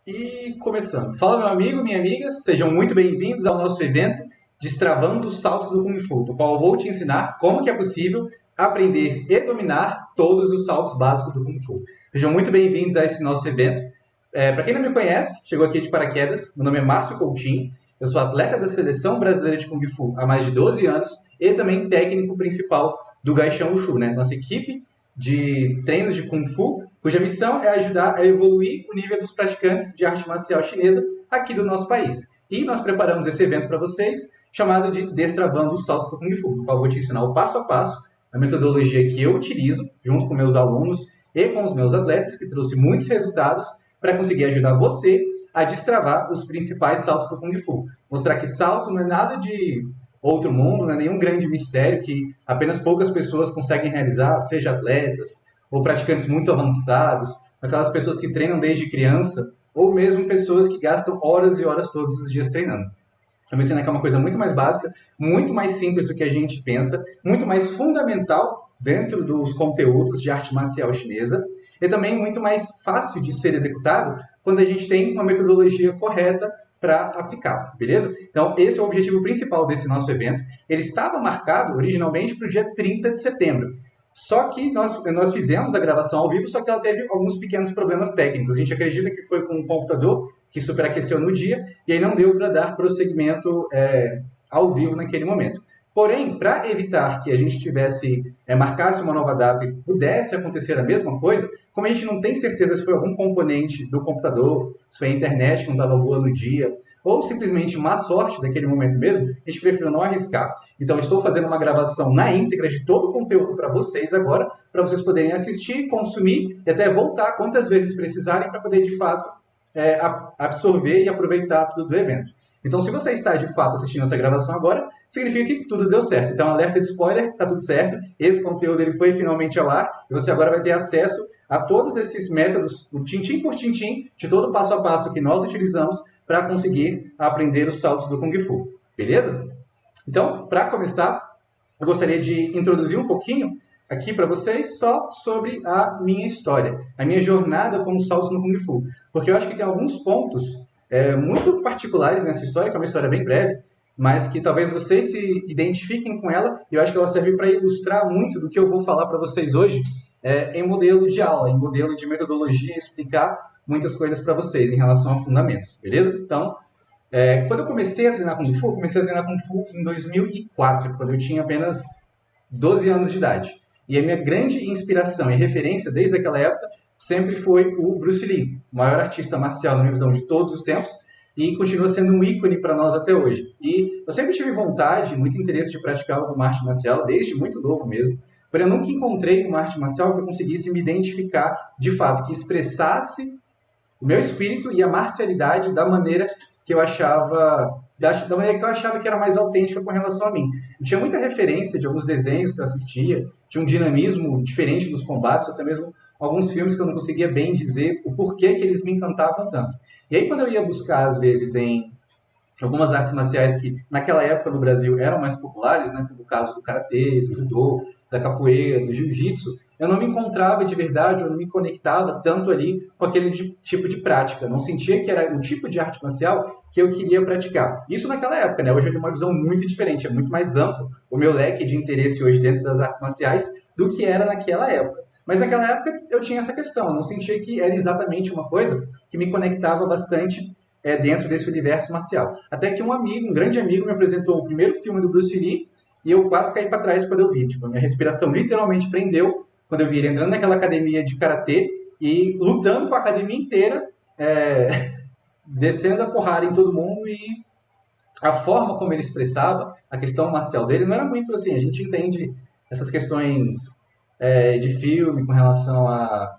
E começando. Fala, meu amigo, minha amiga, sejam muito bem-vindos ao nosso evento Destravando os Saltos do Kung Fu, no qual eu vou te ensinar como que é possível aprender e dominar todos os saltos básicos do Kung Fu. Sejam muito bem-vindos a esse nosso evento. Para quem não me conhece, chegou aqui de paraquedas, meu nome é Márcio Coutinho, eu sou atleta da Seleção Brasileira de Kung Fu há mais de 12 anos e também técnico principal do Gaixão Wushu, né? Nossa equipe de treinos de Kung Fu, cuja missão é ajudar a evoluir o nível dos praticantes de arte marcial chinesa aqui do nosso país. E nós preparamos esse evento para vocês, chamado de Destravando os Saltos do Kung Fu, no qual eu vou te ensinar o passo a passo, a metodologia que eu utilizo, junto com meus alunos e com os meus atletas, que trouxe muitos resultados para conseguir ajudar você a destravar os principais saltos do Kung Fu. Mostrar que salto não é nada de outro mundo, não é nenhum grande mistério que apenas poucas pessoas conseguem realizar, seja atletas ou praticantes muito avançados, aquelas pessoas que treinam desde criança, ou mesmo pessoas que gastam horas e horas todos os dias treinando. Eu vou ensinar que é uma coisa muito mais básica, muito mais simples do que a gente pensa, muito mais fundamental dentro dos conteúdos de arte marcial chinesa e também muito mais fácil de ser executado quando a gente tem uma metodologia correta para aplicar, beleza? Então, esse é o objetivo principal desse nosso evento. Ele estava marcado originalmente para o dia 30 de setembro. Só que nós fizemos a gravação ao vivo, só que ela teve alguns pequenos problemas técnicos. A gente acredita que foi com o computador que superaqueceu no dia e aí não deu para dar prosseguimento ao vivo naquele momento. Porém, para evitar que a gente marcasse uma nova data e pudesse acontecer a mesma coisa, como a gente não tem certeza se foi algum componente do computador, se foi a internet que não estava boa no dia, ou simplesmente má sorte daquele momento mesmo, a gente preferiu não arriscar. Então, estou fazendo uma gravação na íntegra de todo o conteúdo para vocês agora, para vocês poderem assistir, consumir e até voltar quantas vezes precisarem para poder, de fato, absorver e aproveitar tudo do evento. Então, se você está de fato assistindo essa gravação agora, significa que tudo deu certo. Então, alerta de spoiler, está tudo certo. Esse conteúdo ele foi finalmente ao ar e você agora vai ter acesso a todos esses métodos, o tintim por tintim, de todo o passo a passo que nós utilizamos para conseguir aprender os saltos do Kung Fu. Beleza? Então, para começar, eu gostaria de introduzir um pouquinho aqui para vocês só sobre a minha história, a minha jornada com os saltos no Kung Fu. Porque eu acho que tem alguns pontos muito particulares nessa história, que é uma história bem breve, mas que talvez vocês se identifiquem com ela, e eu acho que ela serve para ilustrar muito do que eu vou falar para vocês hoje em modelo de aula, em modelo de metodologia, explicar muitas coisas para vocês em relação a fundamentos, beleza? Então, quando eu comecei a treinar Kung Fu, comecei a treinar Kung Fu em 2004, quando eu tinha apenas 12 anos de idade. E a minha grande inspiração e referência desde aquela época sempre foi o Bruce Lee, o maior artista marcial, na minha visão, de todos os tempos, e continua sendo um ícone para nós até hoje. E eu sempre tive vontade, muito interesse de praticar alguma arte marcial, desde muito novo mesmo, porém eu nunca encontrei uma arte marcial que eu conseguisse me identificar de fato, que expressasse o meu espírito e a marcialidade da maneira que eu achava que era mais autêntica com relação a mim. Eu tinha muita referência de alguns desenhos que eu assistia, de um dinamismo diferente nos combates, até mesmo alguns filmes que eu não conseguia bem dizer o porquê que eles me encantavam tanto. E aí quando eu ia buscar, às vezes, em algumas artes marciais que naquela época no Brasil eram mais populares, né, como o caso do karatê, do judô, da capoeira, do jiu-jitsu, eu não me encontrava de verdade, eu não me conectava tanto ali com aquele tipo de prática. Eu não sentia que era o tipo de arte marcial que eu queria praticar. Isso naquela época, né? Hoje eu tenho uma visão muito diferente, é muito mais amplo o meu leque de interesse hoje dentro das artes marciais do que era naquela época. Mas naquela época eu tinha essa questão, eu não sentia que era exatamente uma coisa que me conectava bastante dentro desse universo marcial. Até que um amigo, um grande amigo, me apresentou o primeiro filme do Bruce Lee e eu quase caí para trás quando eu vi. Tipo, a minha respiração literalmente prendeu quando eu vi ele entrando naquela academia de karatê e lutando com a academia inteira, descendo a porrada em todo mundo, e a forma como ele expressava a questão marcial dele não era muito assim. A gente entende essas questões de filme com relação a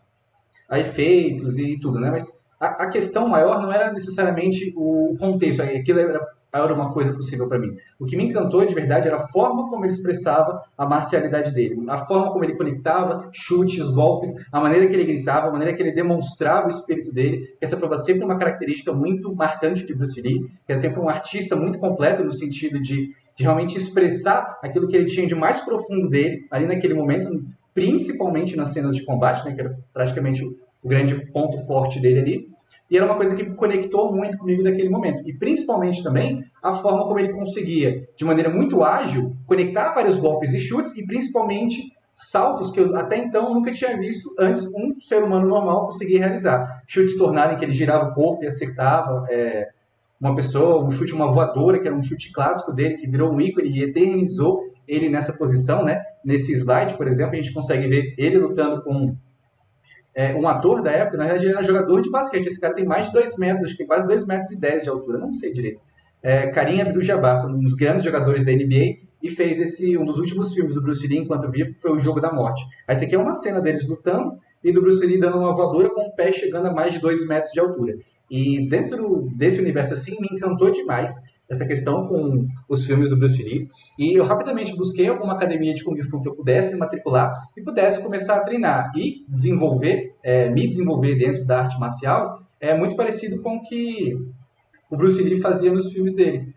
efeitos e tudo, né? Mas a questão maior não era necessariamente o contexto, aquilo era uma coisa possível para mim. O que me encantou de verdade era a forma como ele expressava a marcialidade dele, a forma como ele conectava chutes, golpes, a maneira que ele gritava, a maneira que ele demonstrava o espírito dele. Essa foi sempre uma característica muito marcante de Bruce Lee, que é sempre um artista muito completo no sentido de realmente expressar aquilo que ele tinha de mais profundo dele ali naquele momento, principalmente nas cenas de combate, né, que era praticamente o grande ponto forte dele ali. E era uma coisa que conectou muito comigo naquele momento. E principalmente também a forma como ele conseguia, de maneira muito ágil, conectar vários golpes e chutes, e principalmente saltos que eu até então nunca tinha visto antes um ser humano normal conseguir realizar. Chutes tornado em que ele girava o corpo e acertava uma pessoa, um chute, uma voadora, que era um chute clássico dele, que virou um ícone e eternizou ele nessa posição, né? Nesse slide, por exemplo, a gente consegue ver ele lutando com um ator da época. Na verdade ele era jogador de basquete. Esse cara tem mais de 2 metros, acho que tem quase 2,10 m de altura, não sei direito. Kareem Abdul-Jabbar, foi um dos grandes jogadores da NBA e fez um dos últimos filmes do Bruce Lee enquanto vivo, que foi o Jogo da Morte. Essa aqui é uma cena deles lutando e do Bruce Lee dando uma voadora com o pé chegando a mais de 2 metros de altura. E dentro desse universo assim, me encantou demais essa questão com os filmes do Bruce Lee. E eu rapidamente busquei alguma academia de Kung Fu que eu pudesse me matricular e pudesse começar a treinar. E me desenvolver dentro da arte marcial é muito parecido com o que o Bruce Lee fazia nos filmes dele.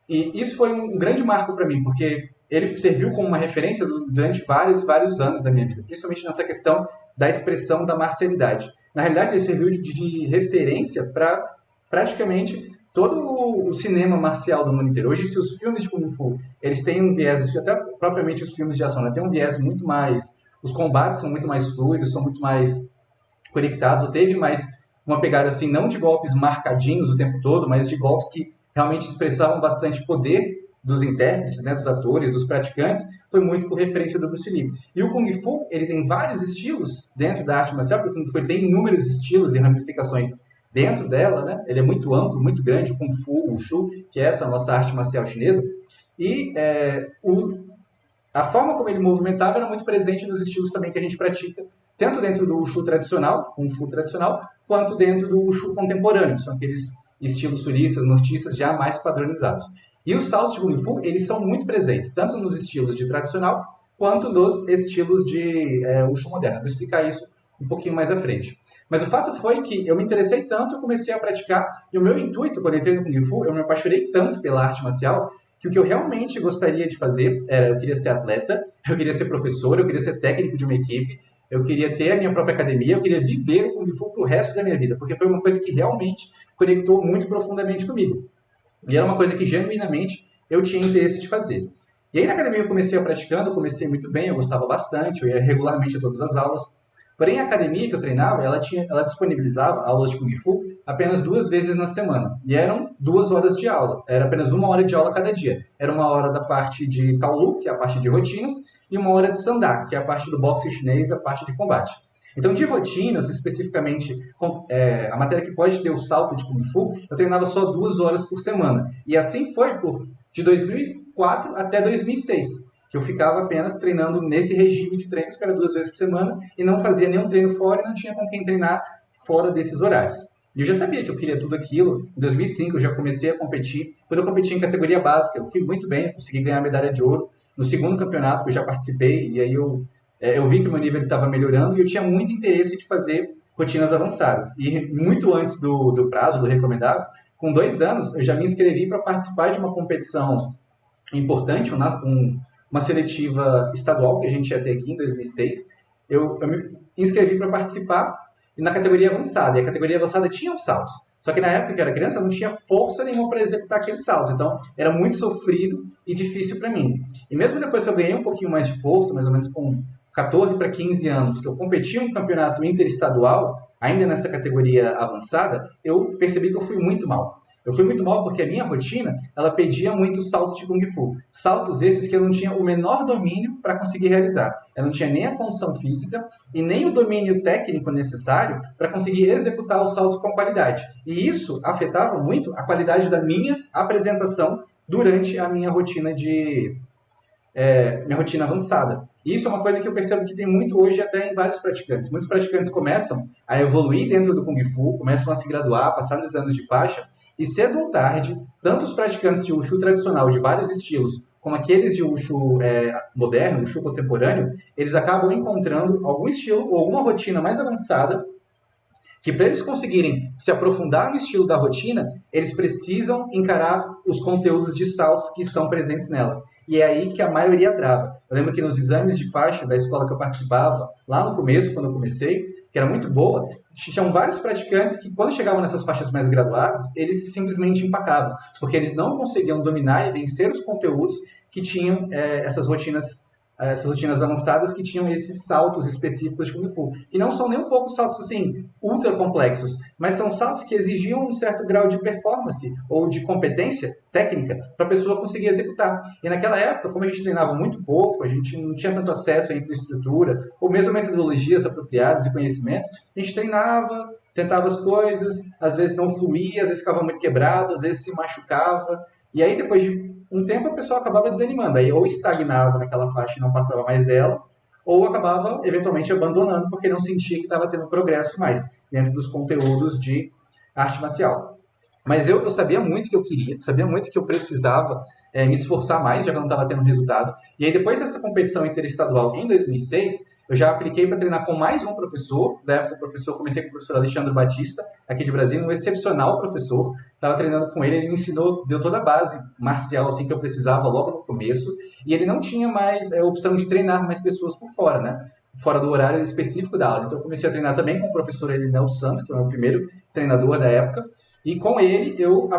E isso foi um grande marco para mim, porque ele serviu como uma referência durante vários anos da minha vida, principalmente nessa questão da expressão da marcialidade. Na realidade, ele serviu de referência para praticamente todo o cinema marcial do mundo inteiro. Hoje, se os filmes de Kung Fu, eles têm um viés, até propriamente os filmes de ação, né, tem um viés muito mais... Os combates são muito mais fluidos, são muito mais conectados, ou teve mais uma pegada assim, não de golpes marcadinhos o tempo todo, mas de golpes que realmente expressavam bastante poder dos intérpretes, né, dos atores, dos praticantes, foi muito por referência do Bruce Lee. E o Kung Fu, ele tem vários estilos dentro da arte marcial, porque o Kung Fu ele tem inúmeros estilos e ramificações dentro dela, né? Ele é muito amplo, muito grande, o Kung Fu, o Wushu, que é essa nossa arte marcial chinesa, e a forma como ele movimentava era muito presente nos estilos também que a gente pratica, tanto dentro do Wushu tradicional, Kung Fu tradicional, quanto dentro do Wushu contemporâneo, que são aqueles estilos sulistas, nortistas já mais padronizados. E os saltos de Kung Fu, eles são muito presentes, tanto nos estilos de tradicional, quanto nos estilos de Wushu moderno. Vou explicar isso um pouquinho mais à frente. Mas o fato foi que eu me interessei tanto, eu comecei a praticar, e o meu intuito, quando eu entrei no Kung Fu, eu me apaixonei tanto pela arte marcial, que o que eu realmente gostaria de fazer era, eu queria ser atleta, eu queria ser professor, eu queria ser técnico de uma equipe, eu queria ter a minha própria academia, eu queria viver o Kung Fu pro resto da minha vida, porque foi uma coisa que realmente conectou muito profundamente comigo. E era uma coisa que, genuinamente, eu tinha interesse de fazer. E aí, na academia, eu comecei a praticando, comecei muito bem, eu gostava bastante, eu ia regularmente a todas as aulas. Porém, a academia que eu treinava, ela disponibilizava aulas de Kung Fu apenas 2 vezes na semana. E eram 2 horas de aula. Era apenas 1 hora de aula cada dia. Era 1 hora da parte de Taolu, que é a parte de rotinas, e 1 hora de Sanda, que é a parte do boxe chinês, a parte de combate. Então, de rotinas, especificamente, a matéria que pode ter o salto de Kung Fu, eu treinava só 2 horas por semana. E assim foi de 2004 até 2006, que eu ficava apenas treinando nesse regime de treinos, que era 2 vezes por semana, e não fazia nenhum treino fora e não tinha com quem treinar fora desses horários. E eu já sabia que eu queria tudo aquilo. Em 2005 eu já comecei a competir. Quando eu competi em categoria básica, eu fui muito bem, eu consegui ganhar a medalha de ouro. No segundo campeonato que eu já participei, e aí eu vi que o meu nível estava melhorando e eu tinha muito interesse de fazer rotinas avançadas. E muito antes do prazo, do recomendado, com 2 anos, eu já me inscrevi para participar de uma competição importante, uma seletiva estadual que a gente ia ter aqui em 2006. Eu me inscrevi para participar na categoria avançada. E a categoria avançada tinha os saltos. Só que na época que eu era criança, eu não tinha força nenhuma para executar aqueles saltos. Então, era muito sofrido e difícil para mim. E mesmo depois que eu ganhei um pouquinho mais de força, mais ou menos com 14 para 15 anos, que eu competi um campeonato interestadual, ainda nessa categoria avançada, eu percebi que eu fui muito mal. Eu fui muito mal porque a minha rotina, ela pedia muitos saltos de Kung Fu. Saltos esses que eu não tinha o menor domínio para conseguir realizar. Eu não tinha nem a condição física e nem o domínio técnico necessário para conseguir executar os saltos com qualidade. E isso afetava muito a qualidade da minha apresentação durante a minha rotina minha rotina avançada. E isso é uma coisa que eu percebo que tem muito hoje até em vários praticantes. Muitos praticantes começam a evoluir dentro do Kung Fu, começam a se graduar, passar nos anos de faixa, e cedo ou tarde, tanto os praticantes de Wushu tradicional de vários estilos, como aqueles de Wushu moderno, Wushu contemporâneo, eles acabam encontrando algum estilo ou alguma rotina mais avançada que para eles conseguirem se aprofundar no estilo da rotina, eles precisam encarar os conteúdos de saltos que estão presentes nelas. E é aí que a maioria trava. Eu lembro que nos exames de faixa da escola que eu participava, lá no começo, quando eu comecei, que era muito boa, tinham vários praticantes que, quando chegavam nessas faixas mais graduadas, eles simplesmente empacavam, porque eles não conseguiam dominar e vencer os conteúdos que tinham essas rotinas avançadas que tinham esses saltos específicos de Kung Fu. E não são nem um pouco saltos assim, ultra complexos, mas são saltos que exigiam um certo grau de performance ou de competência técnica para a pessoa conseguir executar. E naquela época, como a gente treinava muito pouco, a gente não tinha tanto acesso à infraestrutura, ou mesmo metodologias apropriadas e conhecimento, a gente treinava, tentava as coisas, às vezes não fluía, às vezes ficava muito quebrado, às vezes se machucava. E aí, depois de um tempo, a pessoa acabava desanimando. Aí, ou estagnava naquela faixa e não passava mais dela, ou acabava, eventualmente, abandonando, porque não sentia que estava tendo progresso mais dentro dos conteúdos de arte marcial. Mas eu sabia muito que eu queria, sabia muito que eu precisava me esforçar mais, já que eu não estava tendo resultado. E aí, depois dessa competição interestadual em 2006, eu já apliquei para treinar com mais um professor. Da época, comecei com o professor Alexandre Batista, aqui de Brasília, um excepcional professor. Estava treinando com ele, ele me ensinou, deu toda a base marcial assim, que eu precisava logo no começo. E ele não tinha mais opção de treinar mais pessoas por fora, né? Fora do horário específico da aula. Então, eu comecei a treinar também com o professor Elinel Santos, que foi o meu primeiro treinador da época. E com ele eu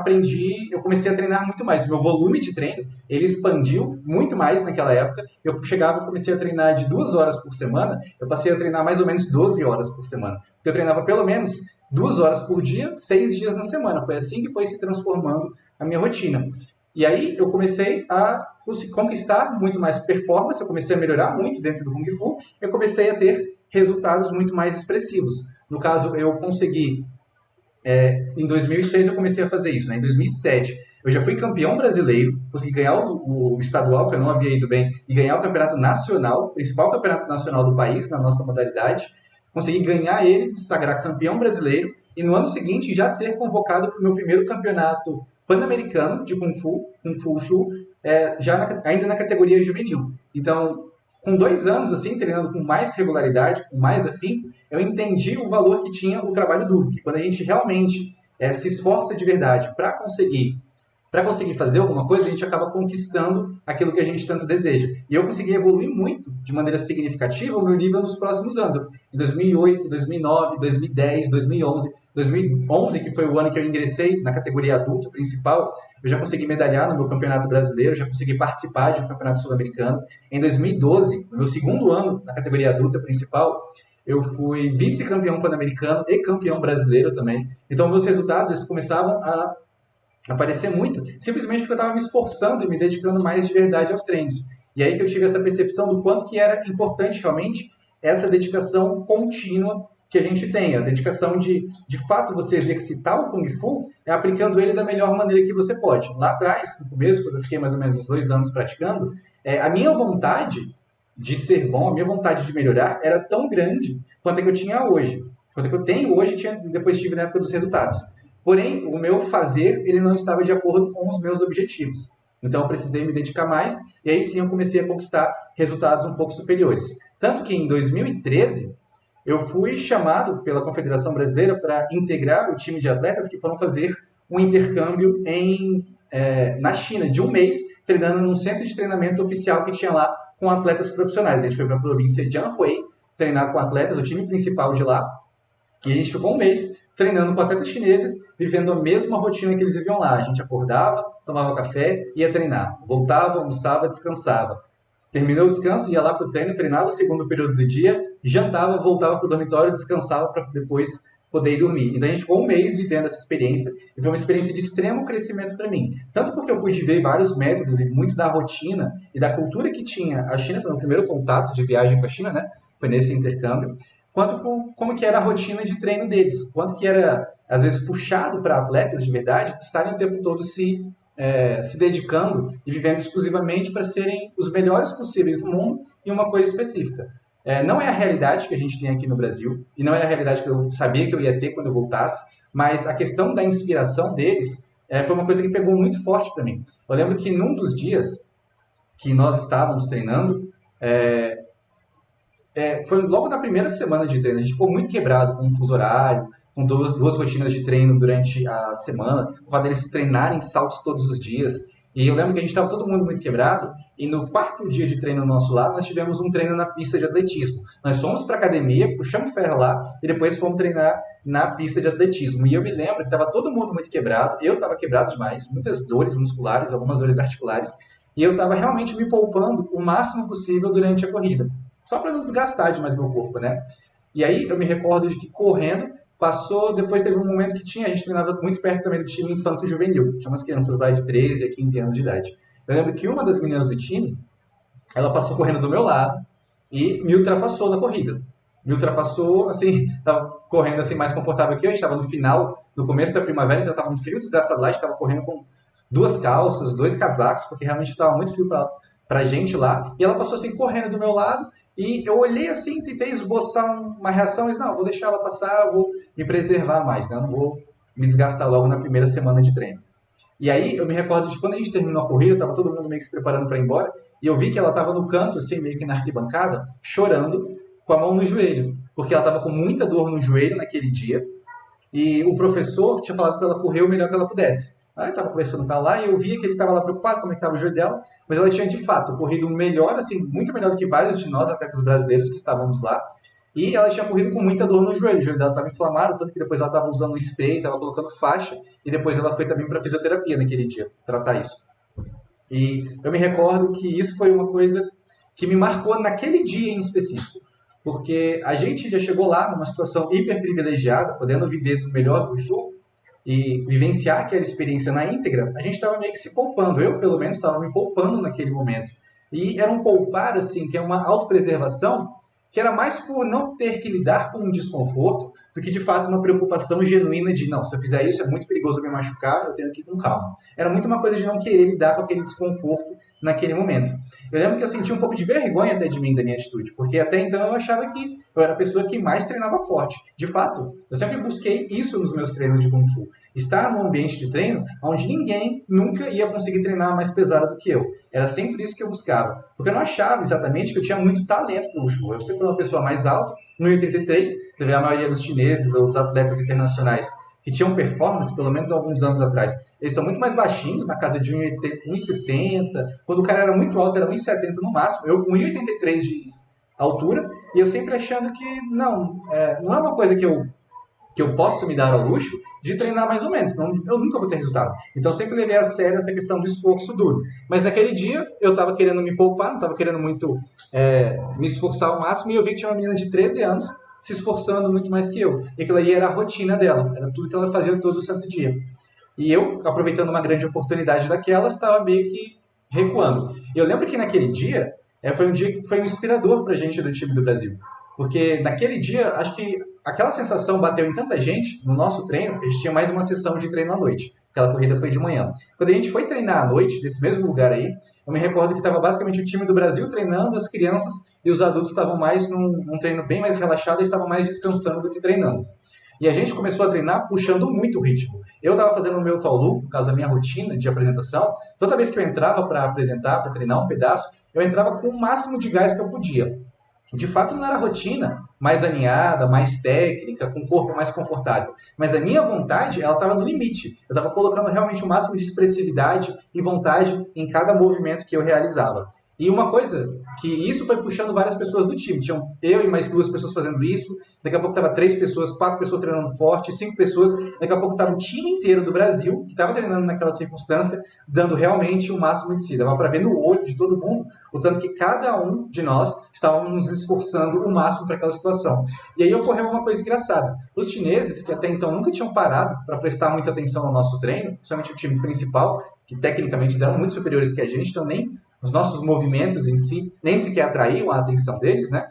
comecei a treinar muito mais. Meu volume de treino, ele expandiu muito mais naquela época. Comecei a treinar de 2 horas por semana, eu passei a treinar mais ou menos 12 horas por semana. Porque eu treinava pelo menos 2 horas por dia, 6 dias na semana. Foi assim que foi se transformando a minha rotina. E aí eu comecei a conquistar muito mais performance, eu comecei a melhorar muito dentro do Kung Fu, eu comecei a ter resultados muito mais expressivos. No caso, eu consegui em 2006 eu comecei a fazer isso, né? Em 2007 eu já fui campeão brasileiro, consegui ganhar o estadual, que eu não havia ido bem, e ganhar o campeonato nacional, o principal campeonato nacional do país, na nossa modalidade. Consegui ganhar ele, sagrar campeão brasileiro, e no ano seguinte já ser convocado para o meu primeiro campeonato pan-americano de Kung Fu, Kung Fu Shu, ainda na categoria juvenil. Então, com 2 anos, assim, treinando com mais regularidade, com mais afinco, eu entendi o valor que tinha o trabalho duro, que quando a gente realmente se esforça de verdade para conseguir fazer alguma coisa, a gente acaba conquistando aquilo que a gente tanto deseja. E eu consegui evoluir muito, de maneira significativa, o meu nível nos próximos anos. Em 2008, 2009, 2010, 2011, 2011, que foi o ano que eu ingressei na categoria adulto principal, eu já consegui medalhar no meu campeonato brasileiro, já consegui participar de um campeonato sul-americano. Em 2012, no meu segundo ano na categoria adulta principal, eu fui vice-campeão pan-americano e campeão brasileiro também. Então, meus resultados eles começavam a aparecer muito, simplesmente porque eu estava me esforçando e me dedicando mais de verdade aos treinos. E aí que eu tive essa percepção do quanto que era importante realmente essa dedicação contínua que a gente tem, a dedicação de fato, você exercitar o Kung Fu aplicando ele da melhor maneira que você pode. Lá atrás, no começo, quando eu fiquei mais ou menos uns 2 anos praticando, a minha vontade de ser bom, a minha vontade de melhorar era tão grande quanto a que eu tinha hoje. Quanto a que eu tenho hoje, depois tive na época dos resultados. Porém, o meu fazer ele não estava de acordo com os meus objetivos. Então, eu precisei me dedicar mais e aí sim eu comecei a conquistar resultados um pouco superiores. Tanto que em 2013, eu fui chamado pela Confederação Brasileira para integrar o time de atletas que foram fazer um intercâmbio na China, de um mês, treinando num centro de treinamento oficial que tinha lá com atletas profissionais. A gente foi para a província de Anhui treinar com atletas, o time principal de lá, e a gente ficou um mês treinando com atletas chineses, vivendo a mesma rotina que eles viviam lá. A gente acordava, tomava café, ia treinar. Voltava, almoçava, descansava. Terminou o descanso, ia lá para o treino, treinava o segundo período do dia, jantava, voltava para o dormitório, descansava para depois poder ir dormir. Então a gente ficou um mês vivendo essa experiência e foi uma experiência de extremo crescimento para mim. Tanto porque eu pude ver vários métodos e muito da rotina e da cultura que tinha a China, foi o meu primeiro contato de viagem com a China, né? Foi nesse intercâmbio. Quanto como que era a rotina de treino deles, quanto que era, às vezes, puxado para atletas de verdade estarem o tempo todo se dedicando e vivendo exclusivamente para serem os melhores possíveis do mundo em uma coisa específica. Não é a realidade que a gente tem aqui no Brasil, e não era a realidade que eu sabia que eu ia ter quando eu voltasse, mas a questão da inspiração deles foi uma coisa que pegou muito forte para mim. Eu lembro que num dos dias que nós estávamos treinando, foi logo na primeira semana de treino, a gente ficou muito quebrado com o fuso horário, com duas rotinas de treino durante a semana, o fato deles treinarem saltos todos os dias. E eu lembro que a gente estava todo mundo muito quebrado, e no quarto dia de treino nosso lá, nós tivemos um treino na pista de atletismo. Nós fomos para academia, puxamos ferro lá, e depois fomos treinar na pista de atletismo. E eu me lembro que estava todo mundo muito quebrado, eu estava quebrado demais, muitas dores musculares, algumas dores articulares, e eu estava realmente me poupando o máximo possível durante a corrida, só para não desgastar demais meu corpo, né? E aí eu me recordo de que correndo, passou, depois teve um momento que a gente treinava muito perto também do time infanto-juvenil, tinha umas crianças lá de 13 a 15 anos de idade. Eu lembro que uma das meninas do time, ela passou correndo do meu lado e me ultrapassou na corrida. Me ultrapassou, assim, estava correndo assim mais confortável que eu, a gente estava no final, no começo da primavera, então estava um frio desgraçado lá, a gente estava correndo com duas calças, dois casacos, porque realmente estava muito frio para a gente lá, e ela passou assim correndo do meu lado, e eu olhei assim, tentei esboçar uma reação, mas não, vou deixar ela passar, eu vou me preservar mais, né? Não vou me desgastar logo na primeira semana de treino. E aí eu me recordo de quando a gente terminou a corrida, estava todo mundo meio que se preparando para ir embora, e eu vi que ela estava no canto, assim, meio que na arquibancada, chorando, com a mão no joelho, porque ela estava com muita dor no joelho naquele dia, e o professor tinha falado para ela correr o melhor que ela pudesse. Aí eu estava conversando com ela lá e eu via que ele estava lá preocupado como é que estava o joelho dela, mas ela tinha de fato corrido melhor, assim, muito melhor do que vários de nós, atletas brasileiros que estávamos lá, e ela tinha corrido com muita dor no joelho, o joelho dela estava inflamado, tanto que depois ela estava usando um spray, estava colocando faixa, e depois ela foi também para fisioterapia naquele dia, tratar isso. E eu me recordo que isso foi uma coisa que me marcou naquele dia em específico, porque a gente já chegou lá numa situação hiper privilegiada, podendo viver do melhor do Sul e vivenciar aquela experiência na íntegra, a gente estava meio que se poupando. Eu, pelo menos, estava me poupando naquele momento. E era um poupar, assim, que é uma autopreservação que era mais por não ter que lidar com um desconforto do que, de fato, uma preocupação genuína de, não, se eu fizer isso é muito perigoso me machucar, eu tenho que ir com calma. Era muito uma coisa de não querer lidar com aquele desconforto naquele momento. Eu lembro que eu senti um pouco de vergonha até de mim, da minha atitude, porque até então eu achava que eu era a pessoa que mais treinava forte. De fato, eu sempre busquei isso nos meus treinos de Kung Fu. Estar num ambiente de treino onde ninguém nunca ia conseguir treinar mais pesado do que eu. Era sempre isso que eu buscava. Porque eu não achava exatamente que eu tinha muito talento para o Wushu. Eu sempre fui uma pessoa mais alta, no 83, você vê a maioria dos chineses ou dos atletas internacionais que tinham performance, pelo menos alguns anos atrás, eles são muito mais baixinhos, na casa de 1,60. Quando o cara era muito alto, era 1,70 no máximo. Eu com 1,83 de altura, e eu sempre achando que não é uma coisa que eu posso me dar ao luxo de treinar mais ou menos, senão eu nunca vou ter resultado. Então eu sempre levei a sério essa questão do esforço duro. Mas naquele dia eu estava querendo me poupar, não estava querendo muito me esforçar ao máximo, e eu vi que tinha uma menina de 13 anos se esforçando muito mais que eu. E aquilo ali era a rotina dela, era tudo que ela fazia todo o santo dia. E eu, aproveitando uma grande oportunidade daquela, estava meio que recuando. E eu lembro que naquele dia, foi um dia que foi um inspirador para a gente do time do Brasil. Porque naquele dia, acho que aquela sensação bateu em tanta gente no nosso treino, a gente tinha mais uma sessão de treino à noite. Aquela corrida foi de manhã. Quando a gente foi treinar à noite, nesse mesmo lugar aí, eu me recordo que estava basicamente o time do Brasil treinando, as crianças e os adultos estavam mais num treino bem mais relaxado e estavam mais descansando do que treinando. E a gente começou a treinar puxando muito o ritmo. Eu estava fazendo o meu Taolu, por causa da minha rotina de apresentação. Toda vez que eu entrava para apresentar, para treinar um pedaço, eu entrava com o máximo de gás que eu podia. De fato, não era rotina mais alinhada, mais técnica, com o corpo mais confortável. Mas a minha vontade, ela estava no limite. Eu estava colocando realmente o máximo de expressividade e vontade em cada movimento que eu realizava. E uma coisa, que isso foi puxando várias pessoas do time. Tinham eu e mais duas pessoas fazendo isso. Daqui a pouco estava 3 pessoas, 4 pessoas treinando forte, 5 pessoas. Daqui a pouco estava o time inteiro do Brasil, que estava treinando naquela circunstância, dando realmente o máximo de si. Dava para ver no olho de todo mundo o tanto que cada um de nós estávamos nos esforçando o máximo para aquela situação. E aí ocorreu uma coisa engraçada. Os chineses, que até então nunca tinham parado para prestar muita atenção no nosso treino, principalmente o time principal, que tecnicamente eram muito superiores que a gente, então nem os nossos movimentos em si nem sequer atraíam a atenção deles, né?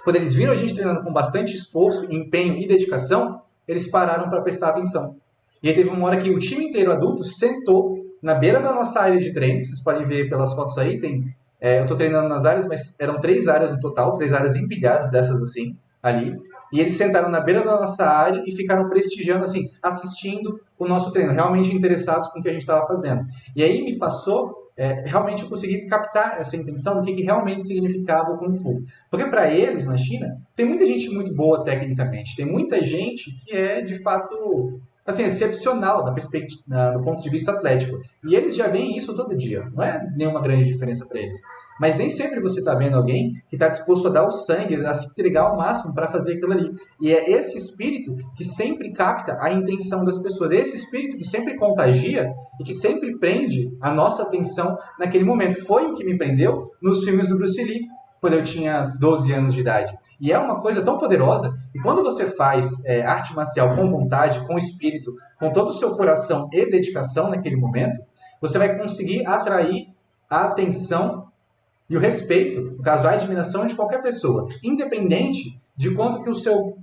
Quando eles viram a gente treinando com bastante esforço, empenho e dedicação, eles pararam para prestar atenção. E aí teve uma hora que o time inteiro adulto sentou na beira da nossa área de treino. Vocês podem ver pelas fotos aí, eu estou treinando nas áreas, mas eram 3 áreas no total, 3 áreas empilhadas dessas assim, ali. E eles sentaram na beira da nossa área e ficaram prestigiando, assim, assistindo o nosso treino, realmente interessados com o que a gente estava fazendo. E aí me passou realmente eu consegui captar essa intenção do que realmente significava o Kung Fu. Porque para eles, na China, tem muita gente muito boa tecnicamente, tem muita gente que é, de fato, assim, excepcional do ponto de vista atlético. E eles já veem isso todo dia, não é nenhuma grande diferença para eles. Mas nem sempre você está vendo alguém que está disposto a dar o sangue, a se entregar ao máximo para fazer aquilo ali. E é esse espírito que sempre capta a intenção das pessoas. É esse espírito que sempre contagia e que sempre prende a nossa atenção naquele momento. Foi o que me prendeu nos filmes do Bruce Lee, quando eu tinha 12 anos de idade. E é uma coisa tão poderosa. E quando você faz arte marcial com vontade, com espírito, com todo o seu coração e dedicação naquele momento, você vai conseguir atrair a atenção e o respeito, no caso, a admiração de qualquer pessoa, independente de quanto que o seu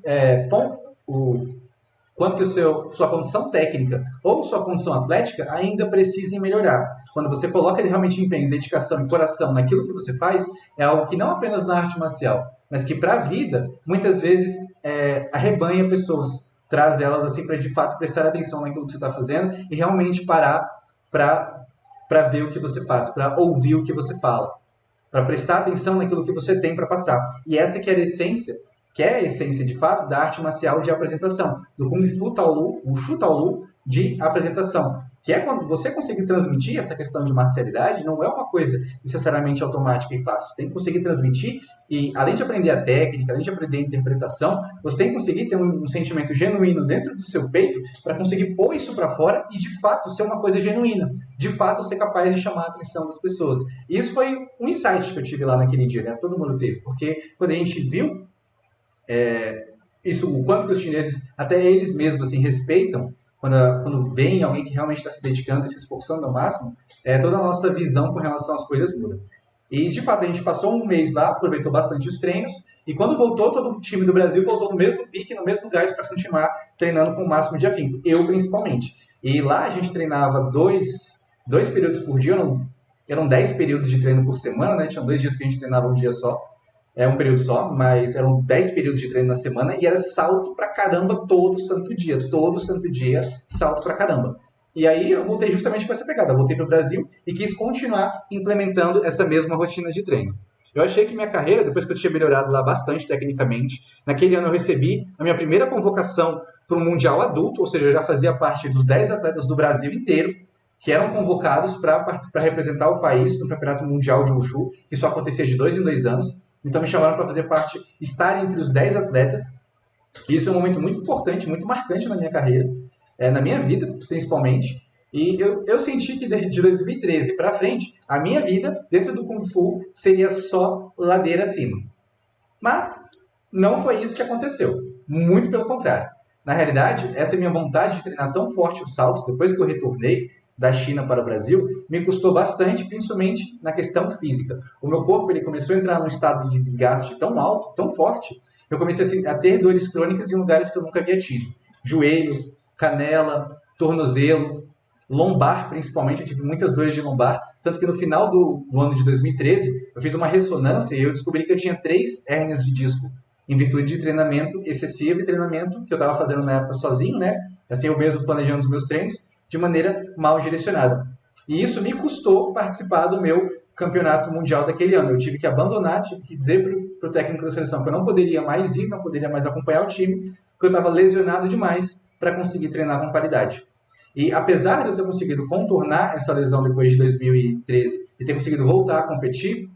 sua condição técnica ou sua condição atlética ainda precisem melhorar. Quando você coloca realmente empenho, dedicação e coração naquilo que você faz, é algo que não apenas na arte marcial, mas que para a vida, muitas vezes, arrebanha pessoas, traz elas assim para de fato prestar atenção naquilo que você está fazendo e realmente parar para ver o que você faz, para ouvir o que você fala, para prestar atenção naquilo que você tem para passar. E essa que é a essência de fato da arte marcial de apresentação, do Kung Fu Taolu, o Shu Taolu de apresentação, que é quando você conseguir transmitir essa questão de marcialidade, não é uma coisa necessariamente automática e fácil. Você tem que conseguir transmitir e, além de aprender a técnica, além de aprender a interpretação, você tem que conseguir ter um sentimento genuíno dentro do seu peito para conseguir pôr isso para fora e, de fato, ser uma coisa genuína. De fato, ser capaz de chamar a atenção das pessoas. E isso foi um insight que eu tive lá naquele dia, né? Todo mundo teve. Porque quando a gente viu isso, o quanto que os chineses, até eles mesmos, assim, respeitam quando vem alguém que realmente está se dedicando e se esforçando ao máximo, toda a nossa visão com relação às coisas muda. E, de fato, a gente passou um mês lá, aproveitou bastante os treinos, e quando voltou, todo o time do Brasil voltou no mesmo pique, no mesmo gás para continuar treinando com o máximo de afinco. Eu, principalmente. E lá a gente treinava dois períodos por dia, eram 10 períodos de treino por semana, né? Tinham 2 dias que a gente treinava um dia só. Um período só, mas eram 10 períodos de treino na semana e era salto pra caramba todo santo dia, salto pra caramba. E aí eu voltei justamente com essa pegada, voltei pro Brasil e quis continuar implementando essa mesma rotina de treino. Eu achei que minha carreira, depois que eu tinha melhorado lá bastante tecnicamente, naquele ano eu recebi a minha primeira convocação para o Mundial Adulto, ou seja, eu já fazia parte dos 10 atletas do Brasil inteiro, que eram convocados para representar o país no Campeonato Mundial de Wushu, que só acontecia de 2 em 2 anos. Então me chamaram para fazer parte, estar entre os 10 atletas. Isso é um momento muito importante, muito marcante na minha carreira, na minha vida, principalmente. E eu senti que de 2013 para frente, a minha vida dentro do Kung Fu seria só ladeira acima. Mas não foi isso que aconteceu. Muito pelo contrário. Na realidade, essa minha vontade de treinar tão forte os saltos, depois que eu retornei da China para o Brasil, me custou bastante, principalmente na questão física. O meu corpo ele começou a entrar num estado de desgaste tão alto, tão forte, eu comecei a ter dores crônicas em lugares que eu nunca havia tido. Joelho, canela, tornozelo, lombar, principalmente, eu tive muitas dores de lombar, tanto que no final do ano de 2013, eu fiz uma ressonância e eu descobri que eu tinha 3 hérnias de disco, em virtude de treinamento excessivo e treinamento que eu estava fazendo na época sozinho, né? Assim, eu mesmo planejando os meus treinos, de maneira mal direcionada. E isso me custou participar do meu campeonato mundial daquele ano. Eu tive que abandonar, tive que dizer para o técnico da seleção que eu não poderia mais ir, não poderia mais acompanhar o time, porque eu estava lesionado demais para conseguir treinar com qualidade. E apesar de eu ter conseguido contornar essa lesão depois de 2013 e ter conseguido voltar a competir,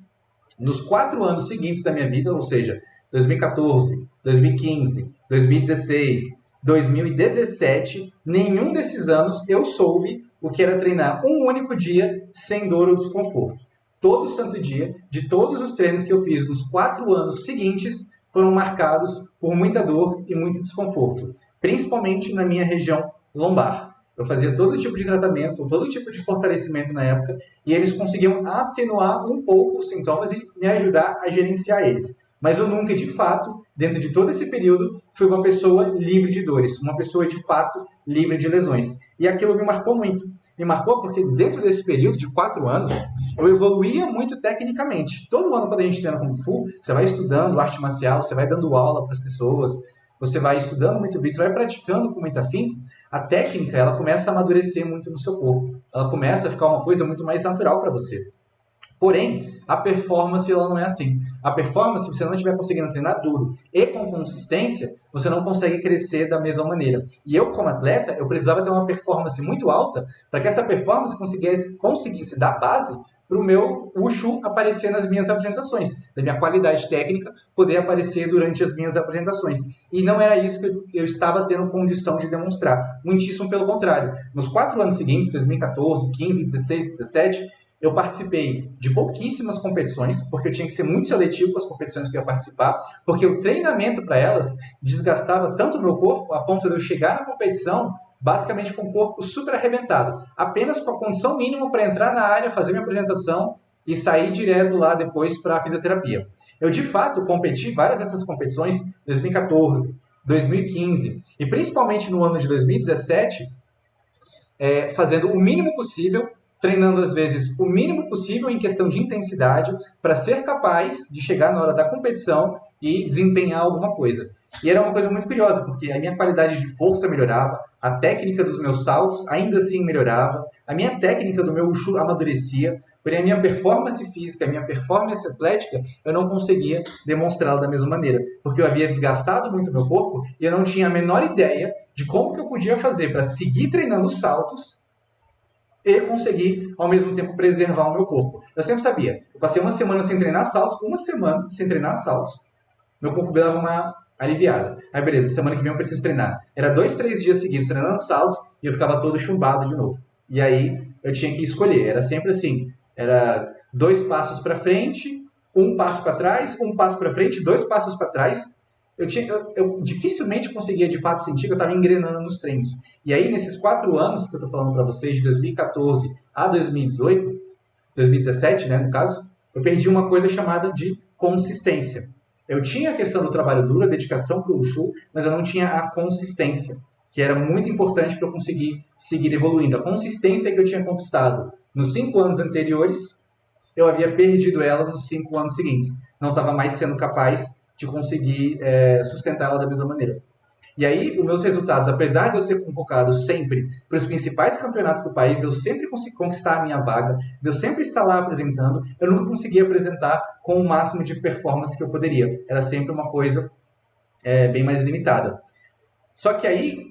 nos 4 anos seguintes da minha vida, ou seja, 2014, 2015, 2016, 2017, nenhum desses anos eu soube o que era treinar um único dia sem dor ou desconforto. Todo santo dia, de todos os treinos que eu fiz nos 4 anos seguintes, foram marcados por muita dor e muito desconforto, principalmente na minha região lombar. Eu fazia todo tipo de tratamento, todo tipo de fortalecimento na época, e eles conseguiam atenuar um pouco os sintomas e me ajudar a gerenciar eles. Mas eu nunca, de fato, dentro de todo esse período, fui uma pessoa livre de dores, uma pessoa, de fato, livre de lesões. E aquilo me marcou muito. Me marcou porque dentro desse período de 4 anos, eu evoluía muito tecnicamente. Todo ano, quando a gente treina Kung Fu, você vai estudando arte marcial, você vai dando aula para as pessoas, você vai estudando muito vídeo, você vai praticando muito afinco, a técnica ela começa a amadurecer muito no seu corpo. Ela começa a ficar uma coisa muito mais natural para você. Porém, a performance ela não é assim. A performance, se você não estiver conseguindo treinar duro e com consistência, você não consegue crescer da mesma maneira. E eu, como atleta, eu precisava ter uma performance muito alta para que essa performance conseguisse dar base para o meu Wushu aparecer nas minhas apresentações, da minha qualidade técnica poder aparecer durante as minhas apresentações. E não era isso que eu estava tendo condição de demonstrar. Muitíssimo pelo contrário. Nos 4 anos seguintes, 2014, 15, 16, 17, eu participei de pouquíssimas competições, porque eu tinha que ser muito seletivo com as competições que eu ia participar, porque o treinamento para elas desgastava tanto o meu corpo, a ponto de eu chegar na competição basicamente com o corpo super arrebentado, apenas com a condição mínima para entrar na área, fazer minha apresentação e sair direto lá depois para a fisioterapia. Eu, de fato, competi várias dessas competições, 2014, 2015 e principalmente no ano de 2017, fazendo o mínimo possível, treinando às vezes o mínimo possível em questão de intensidade para ser capaz de chegar na hora da competição e desempenhar alguma coisa. E era uma coisa muito curiosa, porque a minha qualidade de força melhorava, a técnica dos meus saltos ainda assim melhorava, a minha técnica do meu Wushu amadurecia, porém a minha performance física, a minha performance atlética, eu não conseguia demonstrá-la da mesma maneira, porque eu havia desgastado muito o meu corpo e eu não tinha a menor ideia de como que eu podia fazer para seguir treinando os saltos e conseguir, ao mesmo tempo, preservar o meu corpo. Eu sempre sabia. Eu passei uma semana sem treinar saltos, uma semana sem treinar saltos, meu corpo dava uma aliviada. Aí, beleza, semana que vem eu preciso treinar. Era 2, 3 dias seguidos treinando saltos e eu ficava todo chumbado de novo. E aí, eu tinha que escolher. Era sempre assim. Era 2 passos para frente, 1 passo para trás, 1 passo para frente, 2 passos para trás. Eu dificilmente conseguia, de fato, sentir que eu estava engrenando nos treinos. E aí, nesses 4 anos que eu estou falando para vocês, de 2014 a 2018, 2017, né, no caso, eu perdi uma coisa chamada de consistência. Eu tinha a questão do trabalho duro, a dedicação para o Wushu, mas eu não tinha a consistência, que era muito importante para eu conseguir seguir evoluindo. A consistência que eu tinha conquistado nos 5 anos anteriores, eu havia perdido ela nos 5 anos seguintes. Não estava mais sendo capaz de conseguir sustentá-la da mesma maneira. E aí, os meus resultados, apesar de eu ser convocado sempre para os principais campeonatos do país, de eu sempre conseguir conquistar a minha vaga, de eu sempre estar lá apresentando, eu nunca conseguia apresentar com o máximo de performance que eu poderia. Era sempre uma coisa bem mais limitada. Só que aí,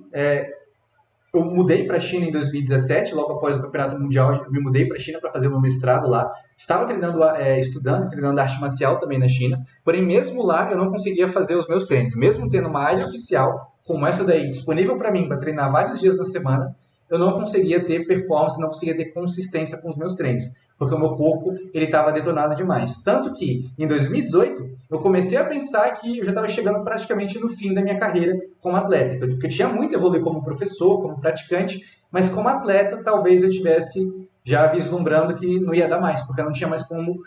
eu mudei para a China em 2017, logo após o Campeonato Mundial, eu me mudei para a China para fazer o meu mestrado lá. Estava treinando arte marcial também na China, porém mesmo lá eu não conseguia fazer os meus treinos. Mesmo tendo uma área oficial como essa daí disponível para mim para treinar vários dias na semana, eu não conseguia ter performance, não conseguia ter consistência com os meus treinos, porque o meu corpo ele estava detonado demais. Tanto que em 2018 eu comecei a pensar que eu já estava chegando praticamente no fim da minha carreira como atleta, porque eu tinha muito a evoluir como professor, como praticante, mas como atleta talvez eu tivesse já vislumbrando que não ia dar mais, porque eu não tinha mais como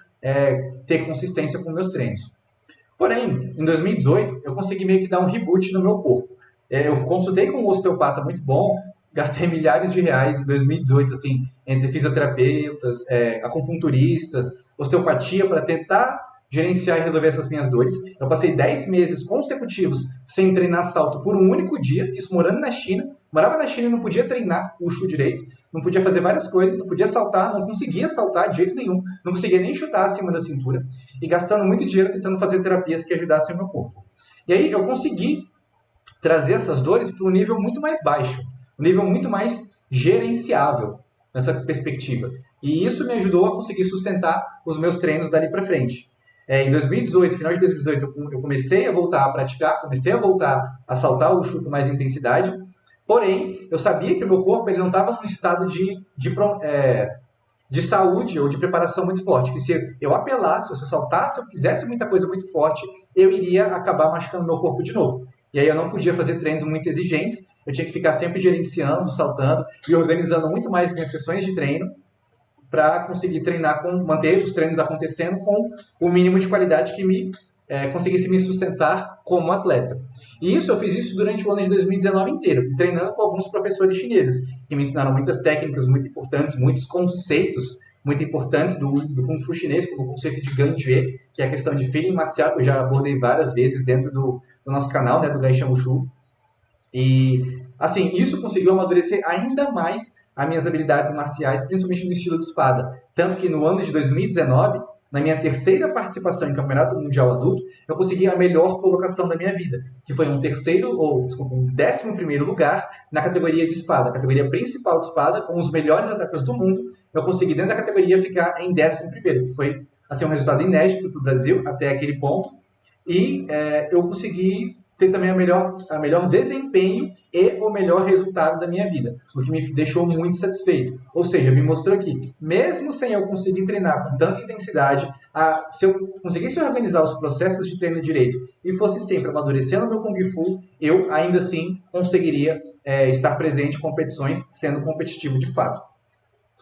ter consistência com meus treinos. Porém, em 2018 eu consegui meio que dar um reboot no meu corpo. Eu consultei com um osteopata muito bom, gastei milhares de reais em 2018, assim, entre fisioterapeutas, acupunturistas, osteopatia, para tentar gerenciar e resolver essas minhas dores. Eu passei 10 meses consecutivos sem treinar salto por um único dia, isso morando na China. Morava na China e não podia treinar o Wushu direito, não podia fazer várias coisas, não podia saltar, não conseguia saltar de jeito nenhum, não conseguia nem chutar acima da cintura, e gastando muito dinheiro tentando fazer terapias que ajudassem o meu corpo. E aí eu consegui trazer essas dores para um nível muito mais baixo, um nível muito mais gerenciável nessa perspectiva. E isso me ajudou a conseguir sustentar os meus treinos dali para frente. Em 2018, final de 2018, eu comecei a voltar a praticar, comecei a voltar a saltar o Wushu com mais intensidade, porém, eu sabia que o meu corpo ele não estava num estado de saúde ou de preparação muito forte, que se eu apelasse, se eu saltasse, se eu fizesse muita coisa muito forte, eu iria acabar machucando meu corpo de novo. E aí eu não podia fazer treinos muito exigentes, eu tinha que ficar sempre gerenciando, saltando e organizando muito mais minhas sessões de treino para conseguir treinar, manter os treinos acontecendo com o mínimo de qualidade que conseguisse me sustentar como atleta. E isso eu fiz isso durante o ano de 2019 inteiro, treinando com alguns professores chineses, que me ensinaram muitas técnicas muito importantes, muitos conceitos muito importantes do Kung Fu chinês, como o conceito de Ganjue, que é a questão de feeling marcial, que eu já abordei várias vezes dentro do nosso canal, né, do Gaishan Wushu. E Assim, isso conseguiu amadurecer ainda mais as minhas habilidades marciais, principalmente no estilo de espada. Tanto que no ano de 2019, na minha terceira participação em Campeonato Mundial Adulto, eu consegui a melhor colocação da minha vida, que foi um 11º lugar na categoria de espada, a categoria principal de espada, com os melhores atletas do mundo. Eu consegui, dentro da categoria, ficar em 11º, que foi assim, um resultado inédito para o Brasil até aquele ponto. E eu consegui ter também a melhor desempenho e o melhor resultado da minha vida, o que me deixou muito satisfeito. Ou seja, me mostrou que, mesmo sem eu conseguir treinar com tanta intensidade, se eu conseguisse organizar os processos de treino direito e fosse sempre amadurecendo o meu Kung Fu, eu ainda assim conseguiria estar presente em competições, sendo competitivo de fato.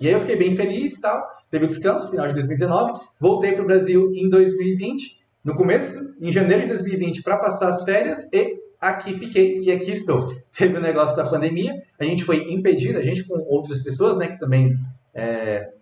E aí eu fiquei bem feliz, tal. Teve o descanso, final de 2019, voltei para o Brasil em 2020, no começo, em janeiro de 2020, para passar as férias, e aqui fiquei e aqui estou. Teve o negócio da pandemia, a gente foi impedido, a gente com outras pessoas, né, que também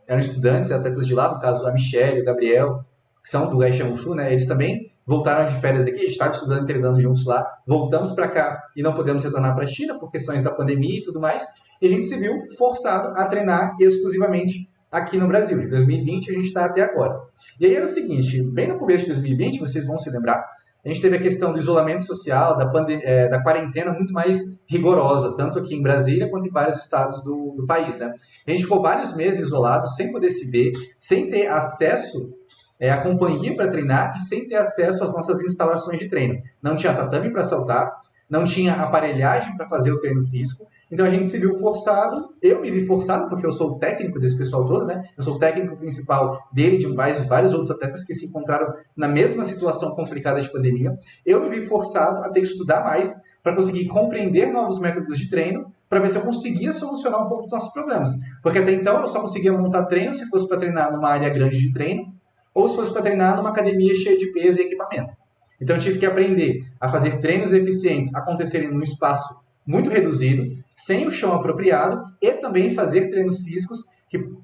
eram estudantes, atletas de lá, no caso a Michelle, o Gabriel, que são do Gaixão Shu, né, eles também voltaram de férias aqui, a gente estava estudando e treinando juntos lá, voltamos para cá e não podemos retornar para a China por questões da pandemia e tudo mais, e a gente se viu forçado a treinar exclusivamente aqui no Brasil. De 2020 a gente está até agora. E aí era o seguinte, bem no começo de 2020, vocês vão se lembrar, a gente teve a questão do isolamento social, da quarentena muito mais rigorosa, tanto aqui em Brasília quanto em vários estados do país, né? A gente ficou vários meses isolados, sem poder se ver, sem ter acesso à companhia para treinar e sem ter acesso às nossas instalações de treino. Não tinha tatame para saltar, não tinha aparelhagem para fazer o treino físico, então a gente se viu forçado, eu me vi forçado, porque eu sou o técnico desse pessoal todo, né? Eu sou o técnico principal dele, de vários outros atletas que se encontraram na mesma situação complicada de pandemia. Eu me vi forçado a ter que estudar mais para conseguir compreender novos métodos de treino, para ver se eu conseguia solucionar um pouco dos nossos problemas. Porque até então eu só conseguia montar treino se fosse para treinar numa área grande de treino, ou se fosse para treinar numa academia cheia de peso e equipamento. Então eu tive que aprender a fazer treinos eficientes acontecerem num espaço muito reduzido, sem o chão apropriado, e também fazer treinos físicos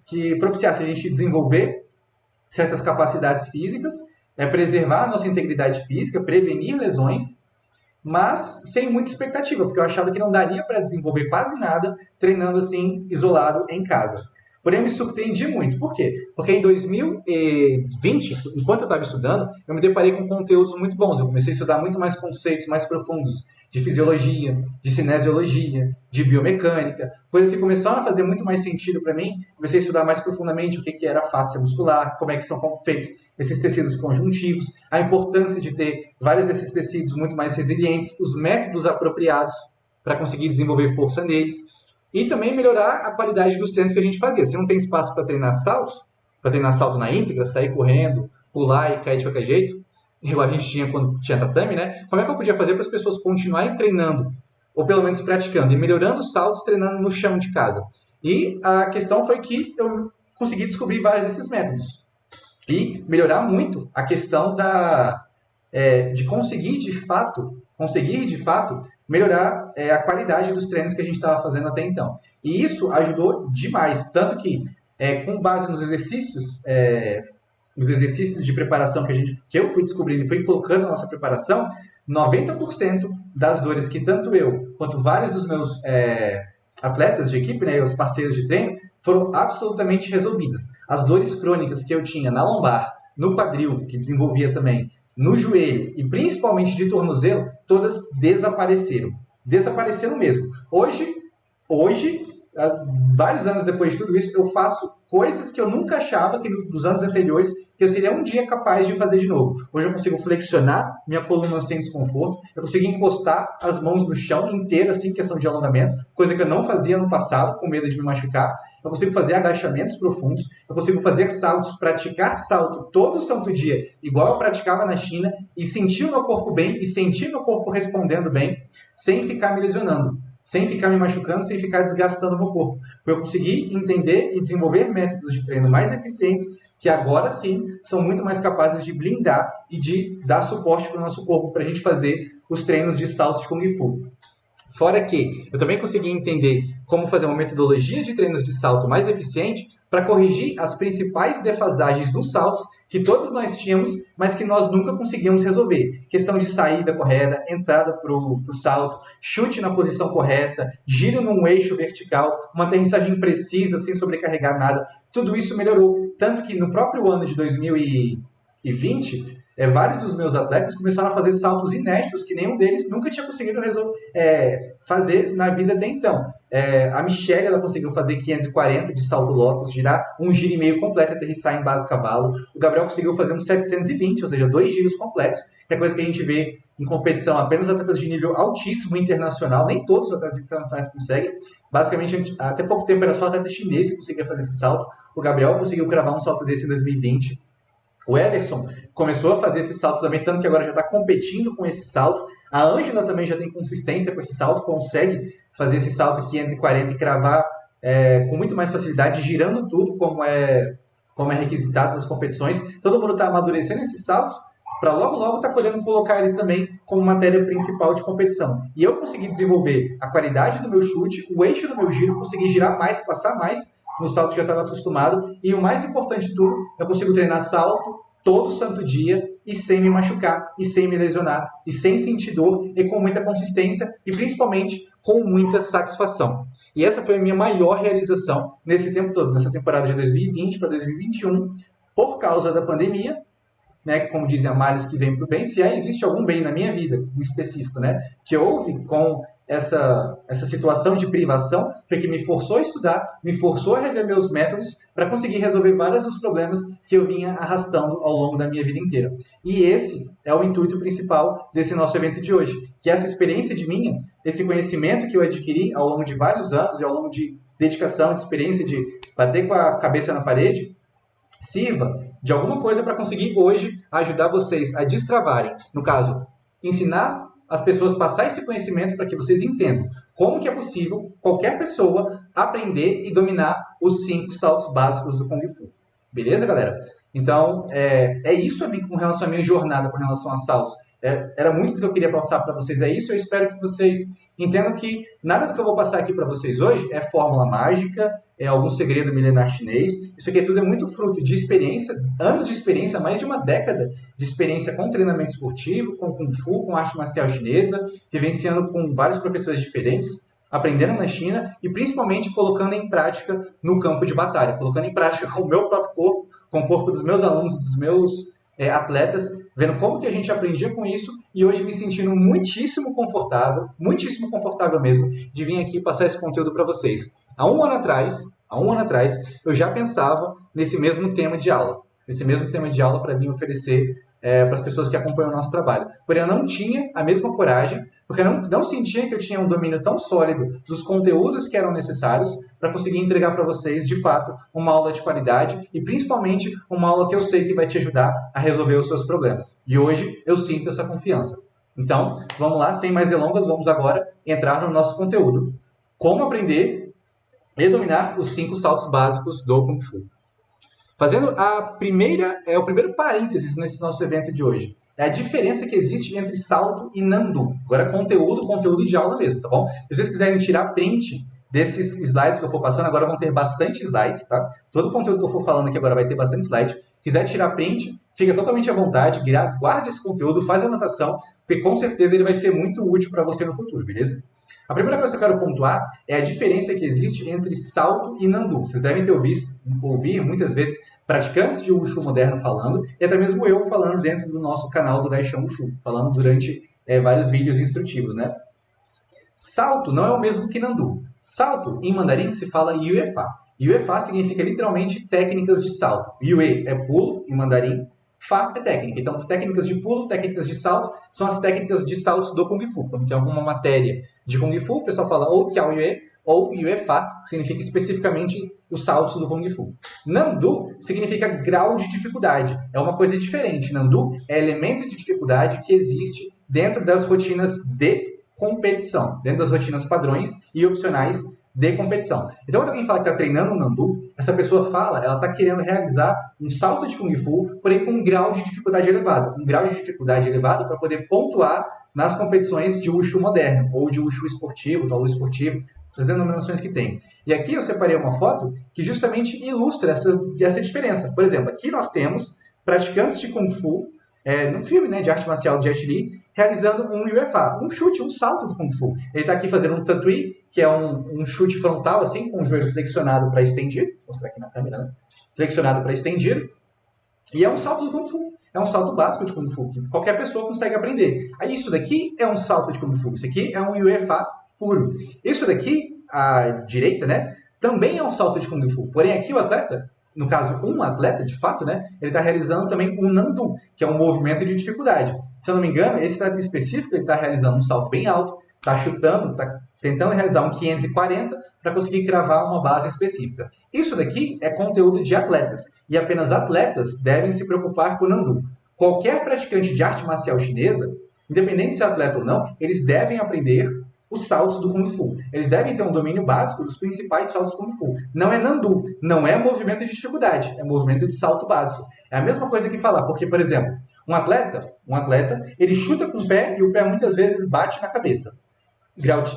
que propiciassem a gente desenvolver certas capacidades físicas, preservar a nossa integridade física, prevenir lesões, mas sem muita expectativa, porque eu achava que não daria para desenvolver quase nada treinando assim, isolado em casa. Porém, eu me surpreendi muito. Por quê? Porque em 2020, enquanto eu estava estudando, eu me deparei com conteúdos muito bons. Eu comecei a estudar muito mais conceitos mais profundos de fisiologia, de cinesiologia, de biomecânica, coisas que começaram a fazer muito mais sentido para mim. Comecei a estudar mais profundamente o que era a face muscular, como é que são feitos esses tecidos conjuntivos, a importância de ter vários desses tecidos muito mais resilientes, os métodos apropriados para conseguir desenvolver força neles. E também melhorar a qualidade dos treinos que a gente fazia. Se não tem espaço para treinar saltos, para treinar salto na íntegra, sair correndo, pular e cair de qualquer jeito, igual a gente tinha quando tinha tatame, né? Como é que eu podia fazer para as pessoas continuarem treinando, ou pelo menos praticando, e melhorando os saltos treinando no chão de casa? E a questão foi que eu consegui descobrir vários desses métodos. E melhorar muito a questão de conseguir de fato melhorar a qualidade dos treinos que a gente estava fazendo até então. E isso ajudou demais, tanto que com base nos exercícios de preparação que eu fui descobrindo e fui colocando na nossa preparação, 90% das dores que tanto eu quanto vários dos meus atletas de equipe, né, os parceiros de treino, foram absolutamente resolvidas. As dores crônicas que eu tinha na lombar, no quadril, que desenvolvia também, no joelho e principalmente de tornozelo, todas desapareceram. Desapareceram mesmo. Hoje, vários anos depois de tudo isso, eu faço coisas que eu nunca achava que nos anos anteriores que eu seria um dia capaz de fazer de novo. Hoje eu consigo flexionar minha coluna sem desconforto, eu consigo encostar as mãos no chão inteira, assim, questão de alongamento, coisa que eu não fazia no passado, com medo de me machucar. Eu consigo fazer agachamentos profundos, eu consigo fazer saltos, praticar salto todo santo dia, igual eu praticava na China, e sentir o meu corpo bem, e sentir meu corpo respondendo bem, sem ficar me lesionando, sem ficar me machucando, sem ficar desgastando o meu corpo. Eu consegui entender e desenvolver métodos de treino mais eficientes, que agora sim são muito mais capazes de blindar e de dar suporte para o nosso corpo, para a gente fazer os treinos de saltos de Kung Fu. Fora que eu também consegui entender como fazer uma metodologia de treinos de salto mais eficiente para corrigir as principais defasagens nos saltos que todos nós tínhamos, mas que nós nunca conseguíamos resolver. Questão de saída correta, entrada para o salto, chute na posição correta, giro num eixo vertical, uma aterrissagem precisa, sem sobrecarregar nada. Tudo isso melhorou. Tanto que no próprio ano de 2020, vários dos meus atletas começaram a fazer saltos inéditos que nenhum deles nunca tinha conseguido fazer na vida até então. A Michelle, ela conseguiu fazer 540 de salto lotus, girar um giro e meio completo, aterrissar em base cavalo. O Gabriel conseguiu fazer uns 720, ou seja, 2 giros completos, que é coisa que a gente vê em competição apenas atletas de nível altíssimo internacional, nem todos os atletas internacionais conseguem. Basicamente, até pouco tempo era só atleta chinês que conseguia fazer esse salto. O Gabriel conseguiu cravar um salto desse em 2020. O Everson começou a fazer esse salto também, tanto que agora já está competindo com esse salto. A Ângela também já tem consistência com esse salto, consegue fazer esse salto 540 e cravar com muito mais facilidade, girando tudo como é requisitado nas competições. Todo mundo está amadurecendo esses saltos para logo estar podendo colocar ele também como matéria principal de competição. E eu consegui desenvolver a qualidade do meu chute, o eixo do meu giro, consegui girar mais, passar mais nos saltos que eu estava acostumado, e o mais importante de tudo, eu consigo treinar salto todo santo dia e sem me machucar, e sem me lesionar, e sem sentir dor, e com muita consistência, e principalmente com muita satisfação. E essa foi a minha maior realização nesse tempo todo, nessa temporada de 2020 para 2021, por causa da pandemia, né, como dizem a males que vem para o bem, se existe algum bem na minha vida, em específico, né, que houve com essa situação de privação, foi que me forçou a estudar, me forçou a rever meus métodos para conseguir resolver vários dos problemas que eu vinha arrastando ao longo da minha vida inteira. E esse é o intuito principal desse nosso evento de hoje, que essa experiência de minha, esse conhecimento que eu adquiri ao longo de vários anos e ao longo de dedicação, de experiência de bater com a cabeça na parede, sirva de alguma coisa para conseguir hoje ajudar vocês a destravarem. No caso, ensinar as pessoas a passar esse conhecimento para que vocês entendam como que é possível qualquer pessoa aprender e dominar os 5 saltos básicos do Kung Fu. Beleza, galera? Então, é isso com relação à minha jornada com relação a saltos. Era muito do que eu queria passar para vocês, é isso. Eu espero que vocês entendam que nada do que eu vou passar aqui para vocês hoje é fórmula mágica, é algum segredo milenar chinês. Isso aqui tudo é muito fruto de experiência, anos de experiência, mais de uma década de experiência com treinamento esportivo, com Kung Fu, com arte marcial chinesa, vivenciando com vários professores diferentes, aprendendo na China e principalmente colocando em prática no campo de batalha, colocando em prática com o meu próprio corpo, com o corpo dos meus alunos, dos meus atletas, vendo como que a gente aprendia com isso e hoje me sentindo muitíssimo confortável mesmo, de vir aqui passar esse conteúdo para vocês. Há um ano atrás, eu já pensava nesse mesmo tema de aula para vir oferecer para as pessoas que acompanham o nosso trabalho. Porém, eu não tinha a mesma coragem, porque eu não sentia que eu tinha um domínio tão sólido dos conteúdos que eram necessários para conseguir entregar para vocês, de fato, uma aula de qualidade e, principalmente, uma aula que eu sei que vai te ajudar a resolver os seus problemas. E hoje eu sinto essa confiança. Então, vamos lá, sem mais delongas, vamos agora entrar no nosso conteúdo. Como aprender e dominar os 5 saltos básicos do Kung Fu. Fazendo o primeiro parênteses nesse nosso evento de hoje. É a diferença que existe entre salto e nandu. Agora, conteúdo de aula mesmo, tá bom? Se vocês quiserem tirar print desses slides que eu for passando, agora vão ter bastante slides, tá? Todo o conteúdo que eu for falando aqui agora vai ter bastante slide. Se quiser tirar print, fica totalmente à vontade, guarda esse conteúdo, faz a anotação, porque com certeza ele vai ser muito útil para você no futuro, beleza? A primeira coisa que eu quero pontuar é a diferença que existe entre salto e nandu. Vocês devem ter ouvir muitas vezes praticantes de Wushu moderno falando, e até mesmo eu falando dentro do nosso canal do Gaishan Wushu, falando durante vários vídeos instrutivos, né? Salto não é o mesmo que nandu. Salto, em mandarim, se fala Yuefa. Yuefa significa literalmente técnicas de salto. Yue é pulo, em mandarim. Fa é técnica. Então, técnicas de pulo, técnicas de salto, são as técnicas de saltos do Kung Fu. Quando tem alguma matéria de Kung Fu, o pessoal fala ou Tiao Yue ou Yue Fa, que significa especificamente os saltos do Kung Fu. Nandu significa grau de dificuldade. É uma coisa diferente. Nandu é elemento de dificuldade que existe dentro das rotinas de competição, dentro das rotinas padrões e opcionais de competição. Então, quando alguém fala que está treinando um Nandu, essa pessoa ela está querendo realizar um salto de Kung Fu, porém com um grau de dificuldade elevado. Um grau de dificuldade elevado para poder pontuar nas competições de Wushu moderno, ou de Wushu esportivo, Taolu esportivo, as denominações que tem. E aqui eu separei uma foto que justamente ilustra essa diferença. Por exemplo, aqui nós temos praticantes de Kung Fu, no filme, né, de arte marcial de Jet Li, realizando um UFA, um chute, um salto do Kung Fu. Ele está aqui fazendo um tatui, que é um chute frontal, assim, com o joelho flexionado para estendido. Vou mostrar aqui na câmera, né? Flexionado para estendido. E é um salto do Kung Fu. É um salto básico de Kung Fu, que qualquer pessoa consegue aprender. Aí isso daqui é um salto de Kung Fu. Isso aqui é um UFA puro. Isso daqui, à direita, né, também é um salto de Kung Fu. Porém, aqui o atleta, no caso, um atleta, de fato, né, ele está realizando também um Nandu, que é um movimento de dificuldade. Se eu não me engano, esse atleta em específico, ele está realizando um salto bem alto, está chutando, está tentando realizar um 540 para conseguir cravar uma base específica. Isso daqui é conteúdo de atletas, e apenas atletas devem se preocupar com o Nandu. Qualquer praticante de arte marcial chinesa, independente se é atleta ou não, eles devem aprender os saltos do Kung Fu. Eles devem ter um domínio básico dos principais saltos do Kung Fu. Não é Nandu, não é movimento de dificuldade, é movimento de salto básico. É a mesma coisa que falar, porque, por exemplo, um atleta, ele chuta com o pé e o pé muitas vezes bate na cabeça.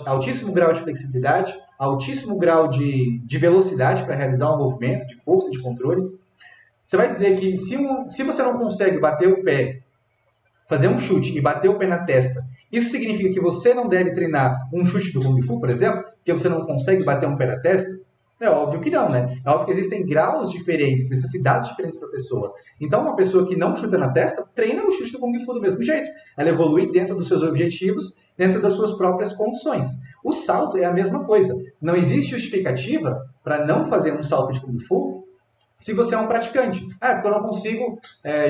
Altíssimo grau de flexibilidade, altíssimo grau de velocidade para realizar um movimento, de força, de controle. Você vai dizer que se você não consegue bater o pé, fazer um chute e bater o pé na testa, isso significa que você não deve treinar um chute do Kung Fu, por exemplo, porque você não consegue bater um pé na testa? É óbvio que não, né? É óbvio que existem graus diferentes, necessidades diferentes para a pessoa. Então, uma pessoa que não chuta na testa, treina o chute do Kung Fu do mesmo jeito. Ela evolui dentro dos seus objetivos, dentro das suas próprias condições. O salto é a mesma coisa. Não existe justificativa para não fazer um salto de Kung Fu se você é um praticante. Porque eu não consigo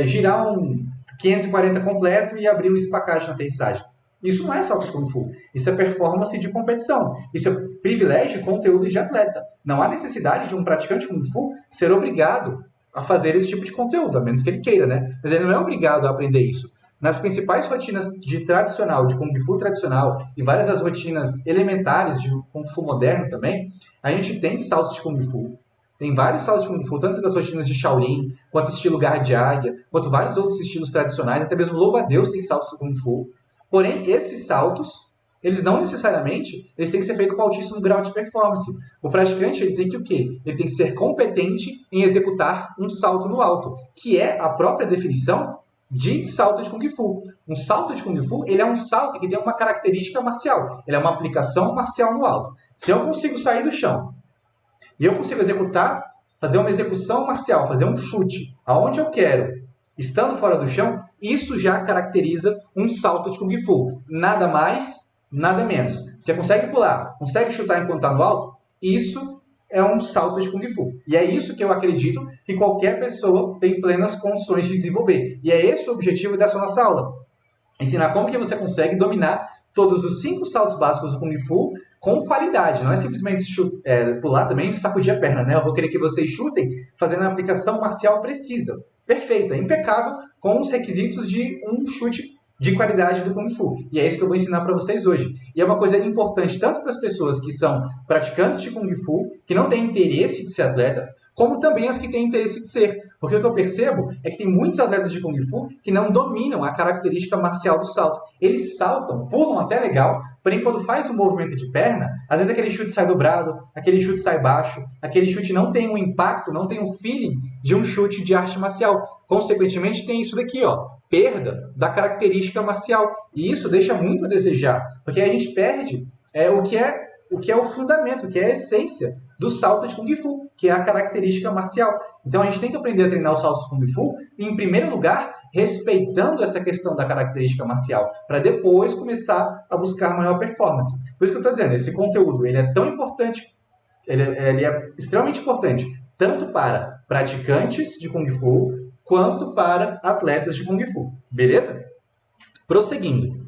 girar um 540 completo e abrir um espacate na aterrissagem. Isso não é salto de Kung Fu. Isso é performance de competição. Isso é privilégio e conteúdo de atleta. Não há necessidade de um praticante de Kung Fu ser obrigado a fazer esse tipo de conteúdo, a menos que ele queira, né? Mas ele não é obrigado a aprender isso. Nas principais rotinas de Kung Fu tradicional e várias das rotinas elementares de Kung Fu moderno também, a gente tem saltos de Kung Fu. Tem vários saltos de Kung Fu, tanto das rotinas de Shaolin, quanto estilo Garra de Águia, quanto vários outros estilos tradicionais, até mesmo Louva-a-Deus tem saltos de Kung Fu. Porém, esses saltos, eles não necessariamente eles têm que ser feitos com altíssimo grau de performance. O praticante ele tem que o quê? Ele tem que ser competente em executar um salto no alto, que é a própria definição de salto de Kung Fu. Um salto de Kung Fu ele é um salto que tem uma característica marcial. Ele é uma aplicação marcial no alto. Se eu consigo sair do chão e eu consigo fazer uma execução marcial, fazer um chute aonde eu quero, estando fora do chão, isso já caracteriza um salto de Kung Fu. Nada mais, nada menos. Você consegue pular, consegue chutar enquanto está no alto? Isso é um salto de Kung Fu. E é isso que eu acredito que qualquer pessoa tem plenas condições de desenvolver. E é esse o objetivo dessa nossa aula. Ensinar como que você consegue dominar todos os 5 saltos básicos do Kung Fu com qualidade. Não é simplesmente pular também e sacudir a perna, né? Eu vou querer que vocês chutem fazendo a aplicação marcial precisa. Perfeita, impecável, com os requisitos de um chute de qualidade do Kung Fu. E é isso que eu vou ensinar para vocês hoje. E é uma coisa importante tanto para as pessoas que são praticantes de Kung Fu, que não têm interesse de ser atletas, como também as que têm interesse de ser. Porque o que eu percebo é que tem muitos atletas de Kung Fu que não dominam a característica marcial do salto. Eles saltam, pulam até legal, porém quando faz um movimento de perna, às vezes aquele chute sai dobrado, aquele chute sai baixo, aquele chute não tem um impacto, não tem um feeling de um chute de arte marcial. Consequentemente, tem isso daqui, ó, perda da característica marcial. E isso deixa muito a desejar, porque a gente perde o que é o fundamento, o que é a essência do salto de Kung Fu, que é a característica marcial. Então a gente tem que aprender a treinar os saltos de Kung Fu, em primeiro lugar, respeitando essa questão da característica marcial, para depois começar a buscar maior performance. Por isso que eu estou dizendo, esse conteúdo ele é tão importante, ele é extremamente importante, tanto para praticantes de Kung Fu, quanto para atletas de Kung Fu. Beleza? Prosseguindo.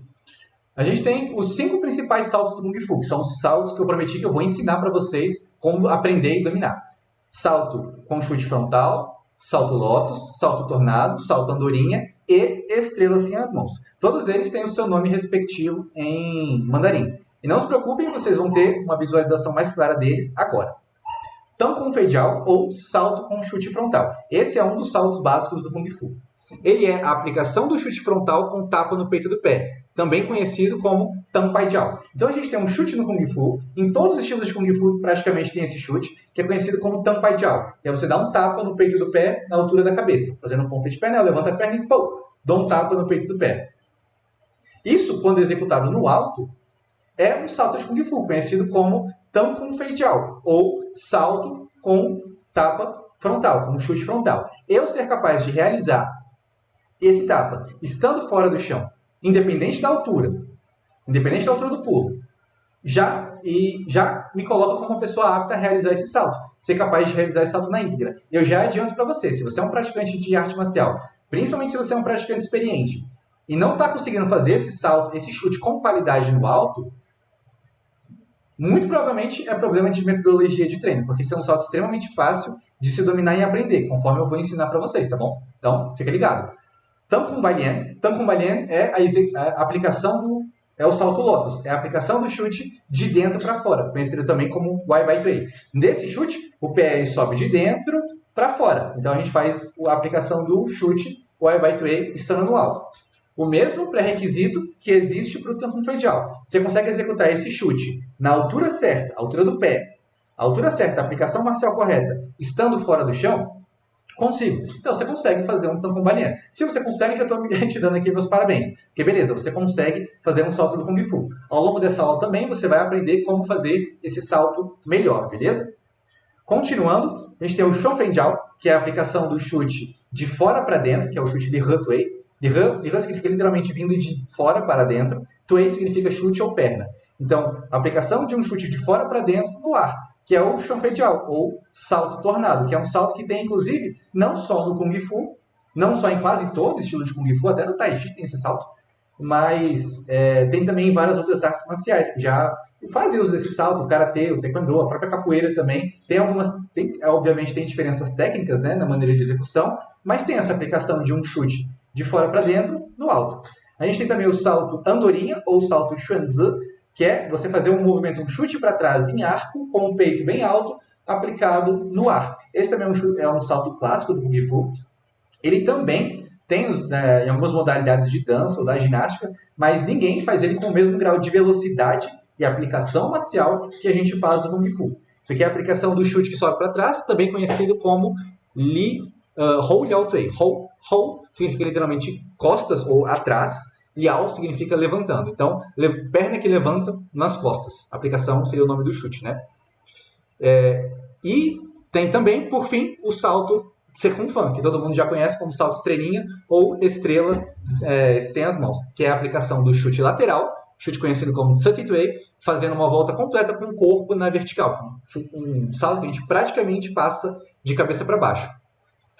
A gente tem os 5 principais saltos do Kung Fu, que são os saltos que eu prometi que eu vou ensinar para vocês como aprender e dominar. Salto com chute frontal, salto lótus, salto tornado, salto andorinha e estrela sem as mãos. Todos eles têm o seu nome respectivo em mandarim. E não se preocupem, vocês vão ter uma visualização mais clara deles agora. Tang Kung Fei Jiao ou salto com chute frontal. Esse é um dos saltos básicos do Kung Fu. Ele é a aplicação do chute frontal com tapa no peito do pé. também conhecido como Tan Pai Jiao. Então a gente tem um chute no Kung Fu, em todos os estilos de Kung Fu praticamente tem esse chute, que é conhecido como Tan Pai Jiao, que é você dar um tapa no peito do pé na altura da cabeça, fazendo ponta de pé, né? Levanta a perna e pô, dá um tapa no peito do pé. Isso, quando executado no alto, é um salto de Kung Fu, conhecido como Tan Kung Fei Jiao, ou salto com tapa frontal, com chute frontal. Eu ser capaz de realizar esse tapa estando fora do chão, independente da altura do pulo, já me coloca como uma pessoa apta a realizar esse salto, ser capaz de realizar esse salto na íntegra. Eu já adianto para você, se você é um praticante de arte marcial, principalmente se você é um praticante experiente, e não está conseguindo fazer esse salto, esse chute com qualidade no alto, muito provavelmente é problema de metodologia de treino, porque isso é um salto extremamente fácil de se dominar e aprender, conforme eu vou ensinar para vocês, tá bom? Então, fica ligado. Tan Kung Balien é a aplicação é o salto Lotus, é a aplicação do chute de dentro para fora, conhecido também como Wai Bai Tuei. Nesse chute, o pé sobe de dentro para fora. Então a gente faz a aplicação do chute Wai Bai Tuei estando no alto. O mesmo pré-requisito que existe para o Tan Kung Fei Jiao. Você consegue executar esse chute na altura certa, altura do pé, altura certa, a aplicação marcial correta, estando fora do chão? Consigo. Então, você consegue fazer um Tan Kung Balien. Se você consegue, já estou te dando aqui meus parabéns. Porque, beleza, você consegue fazer um salto do Kung Fu. Ao longo dessa aula também, você vai aprender como fazer esse salto melhor, beleza? Continuando, a gente tem o Xuan Fei Jiao, que é a aplicação do chute de fora para dentro, que é o chute Li He Tuei. Li He significa literalmente vindo de fora para dentro. Tuei significa chute ou perna. Então, a aplicação de um chute de fora para dentro no ar, que é o Xuan Fei Jiao, ou salto tornado, que é um salto que tem, inclusive, não só no Kung Fu, não só em quase todo estilo de Kung Fu, até no Tai Chi tem esse salto, mas tem também várias outras artes marciais que já fazem uso desse salto, o Karatê, o Taekwondo, a própria capoeira também. Obviamente tem diferenças técnicas, né, na maneira de execução, mas tem essa aplicação de um chute de fora para dentro, no alto. A gente tem também o salto Andorinha, ou salto Xuanzi, que é você fazer um movimento, um chute para trás em arco, com o peito bem alto, aplicado no ar. Esse também é um salto clássico do Kung Fu. Ele também tem em algumas modalidades de dança ou da ginástica, mas ninguém faz ele com o mesmo grau de velocidade e aplicação marcial que a gente faz no Kung Fu. Isso aqui é a aplicação do chute que sobe para trás, também conhecido como Hou Liao Tuei. Hou significa literalmente costas ou atrás, Liao significa levantando. Então, perna que levanta nas costas. A aplicação seria o nome do chute, né? E tem também, por fim, o salto Circunfan, que todo mundo já conhece como salto estrelinha ou estrela sem as mãos, que é a aplicação do chute lateral, chute conhecido como Tsu Tuei, fazendo uma volta completa com o corpo na vertical. Um salto que a gente praticamente passa de cabeça para baixo.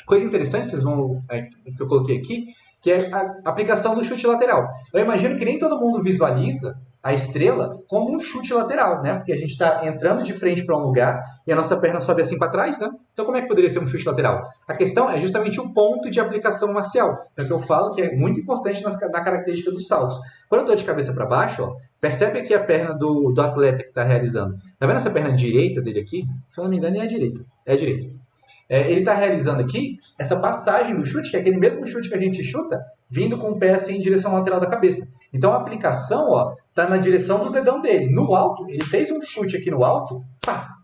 Coisa interessante, que eu coloquei aqui, que é a aplicação do chute lateral. Eu imagino que nem todo mundo visualiza a estrela como um chute lateral, né? Porque a gente está entrando de frente para um lugar e a nossa perna sobe assim para trás, né? Então como é que poderia ser um chute lateral? A questão é justamente o ponto de aplicação marcial. É o que eu falo que é muito importante na característica dos saltos. Quando eu estou de cabeça para baixo, ó, percebe aqui a perna do atleta que está realizando. Tá vendo essa perna direita dele aqui? Se eu não me engano, é a direita. É a direita. Ele está realizando aqui essa passagem do chute, que é aquele mesmo chute que a gente chuta, vindo com o pé assim em direção lateral da cabeça. Então a aplicação está na direção do dedão dele. No alto, ele fez um chute aqui no alto,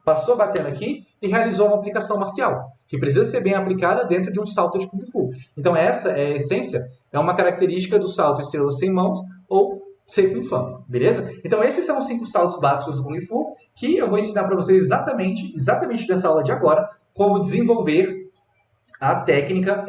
passou batendo aqui e realizou uma aplicação marcial, que precisa ser bem aplicada dentro de um salto de Kung Fu. Então essa é a essência, é uma característica do salto estrela sem mãos ou Sei Kung Fan, beleza? Então esses são os 5 saltos básicos do Kung Fu que eu vou ensinar para vocês exatamente nessa aula de agora, como desenvolver a técnica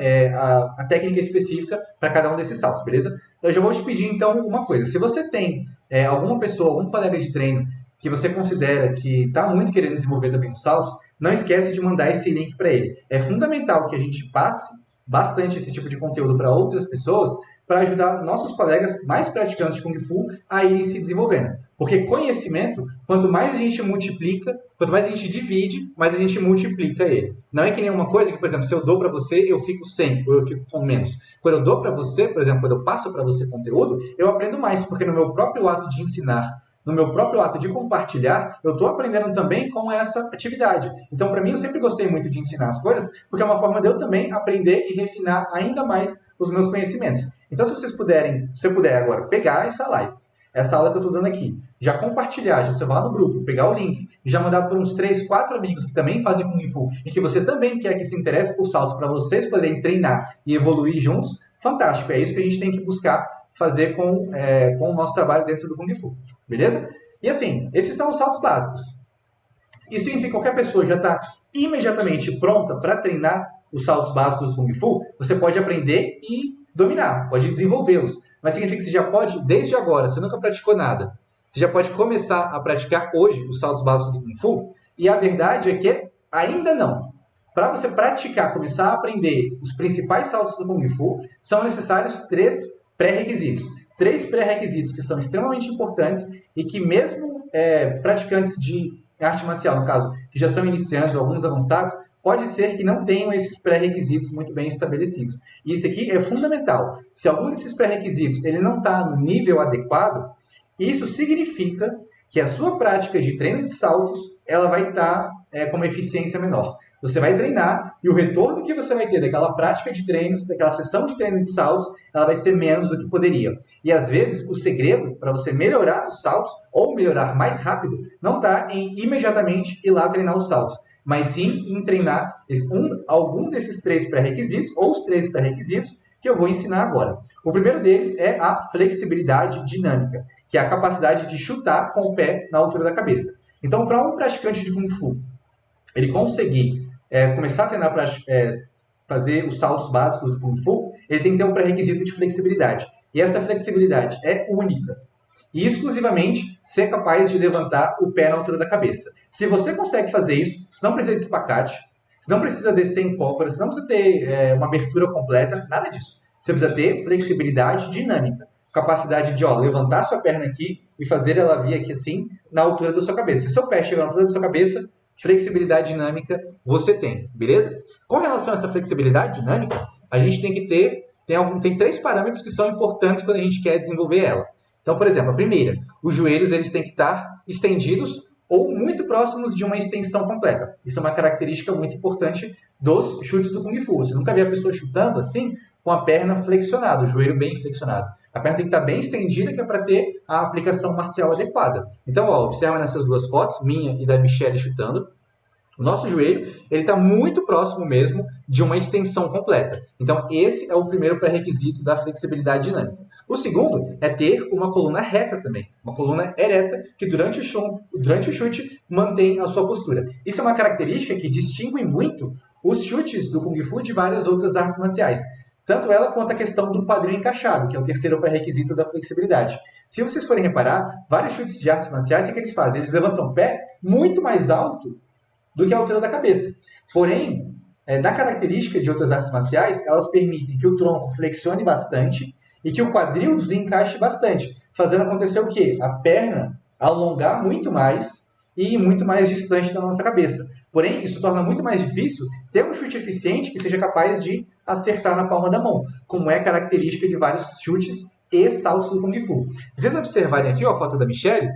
específica para cada um desses saltos, beleza? Eu já vou te pedir, então, uma coisa. Se você tem alguma pessoa, algum colega de treino que você considera que está muito querendo desenvolver também os saltos, não esquece de mandar esse link para ele. É fundamental que a gente passe bastante esse tipo de conteúdo para outras pessoas, para ajudar nossos colegas mais praticantes de Kung Fu a irem se desenvolvendo. Porque conhecimento, quanto mais a gente multiplica, quanto mais a gente divide, mais a gente multiplica ele. Não é que nem uma coisa que, por exemplo, se eu dou para você, eu fico sem, ou eu fico com menos. Quando eu dou para você, por exemplo, quando eu passo para você conteúdo, eu aprendo mais, porque no meu próprio ato de ensinar, no meu próprio ato de compartilhar, eu estou aprendendo também com essa atividade. Então, para mim, eu sempre gostei muito de ensinar as coisas, porque é uma forma de eu também aprender e refinar ainda mais os meus conhecimentos. Então, se vocês puderem, se você puder agora pegar essa live, essa aula que eu estou dando aqui, já compartilhar, já salvar no grupo, pegar o link e já mandar para uns 3, 4 amigos que também fazem Kung Fu e que você também quer que se interesse por saltos para vocês poderem treinar e evoluir juntos, fantástico. É isso que a gente tem que buscar fazer com o nosso trabalho dentro do Kung Fu, beleza? E assim, esses são os saltos básicos. Isso significa que qualquer pessoa já está imediatamente pronta para treinar os saltos básicos do Kung Fu, você pode aprender e dominar, pode desenvolvê-los. Mas significa que você já pode, desde agora, você nunca praticou nada, você já pode começar a praticar hoje os saltos básicos do Kung Fu? E a verdade é que ainda não. Para você praticar, começar a aprender os principais saltos do Kung Fu, são necessários 3 pré-requisitos. 3 pré-requisitos que são extremamente importantes e que mesmo praticantes de arte marcial, no caso, que já são iniciantes ou alguns avançados, pode ser que não tenham esses pré-requisitos muito bem estabelecidos. E isso aqui é fundamental. Se algum desses pré-requisitos ele não está no nível adequado, isso significa que a sua prática de treino de saltos ela vai estar com uma eficiência menor. Você vai treinar e o retorno que você vai ter daquela prática de treinos, daquela sessão de treino de saltos, ela vai ser menos do que poderia. E às vezes o segredo para você melhorar os saltos ou melhorar mais rápido não está em imediatamente ir lá treinar os saltos, mas sim em treinar algum desses 3 pré-requisitos ou os 3 pré-requisitos que eu vou ensinar agora. O primeiro deles é a flexibilidade dinâmica, que é a capacidade de chutar com o pé na altura da cabeça. Então, para um praticante de Kung Fu, ele conseguir começar a treinar para fazer os saltos básicos do Kung Fu, ele tem que ter um pré-requisito de flexibilidade. E essa flexibilidade é única. E exclusivamente ser capaz de levantar o pé na altura da cabeça. Se você consegue fazer isso, você não precisa de espacate, você não precisa descer em cócoras, você não precisa ter uma abertura completa, nada disso. Você precisa ter flexibilidade dinâmica. Capacidade de levantar sua perna aqui e fazer ela vir aqui assim, na altura da sua cabeça. Se seu pé chegar na altura da sua cabeça, flexibilidade dinâmica você tem, beleza? Com relação a essa flexibilidade dinâmica, a gente tem que tem 3 parâmetros que são importantes quando a gente quer desenvolver ela. Então, por exemplo, a primeira, os joelhos eles têm que estar estendidos ou muito próximos de uma extensão completa. Isso é uma característica muito importante dos chutes do Kung Fu. Você nunca vê a pessoa chutando assim, com a perna flexionada, o joelho bem flexionado. A perna tem que estar bem estendida, que é para ter a aplicação marcial adequada. Então, observa nessas 2 fotos, minha e da Michelle chutando. O nosso joelho ele está muito próximo mesmo de uma extensão completa. Então, esse é o primeiro pré-requisito da flexibilidade dinâmica. O segundo é ter uma coluna reta também, uma coluna ereta que durante o chute mantém a sua postura. Isso é uma característica que distingue muito os chutes do Kung Fu de várias outras artes marciais. Tanto ela quanto a questão do quadril encaixado, que é o terceiro pré-requisito da flexibilidade. Se vocês forem reparar, vários chutes de artes marciais, o que eles fazem? Eles levantam o pé muito mais alto do que a altura da cabeça. Porém, da característica de outras artes marciais, elas permitem que o tronco flexione bastante e que o quadril desencaixe bastante, fazendo acontecer o quê? A perna alongar muito mais e ir muito mais distante da nossa cabeça. Porém, isso torna muito mais difícil ter um chute eficiente que seja capaz de acertar na palma da mão, como é característica de vários chutes e saltos do Kung Fu. Se vocês observarem aqui a foto da Michelle,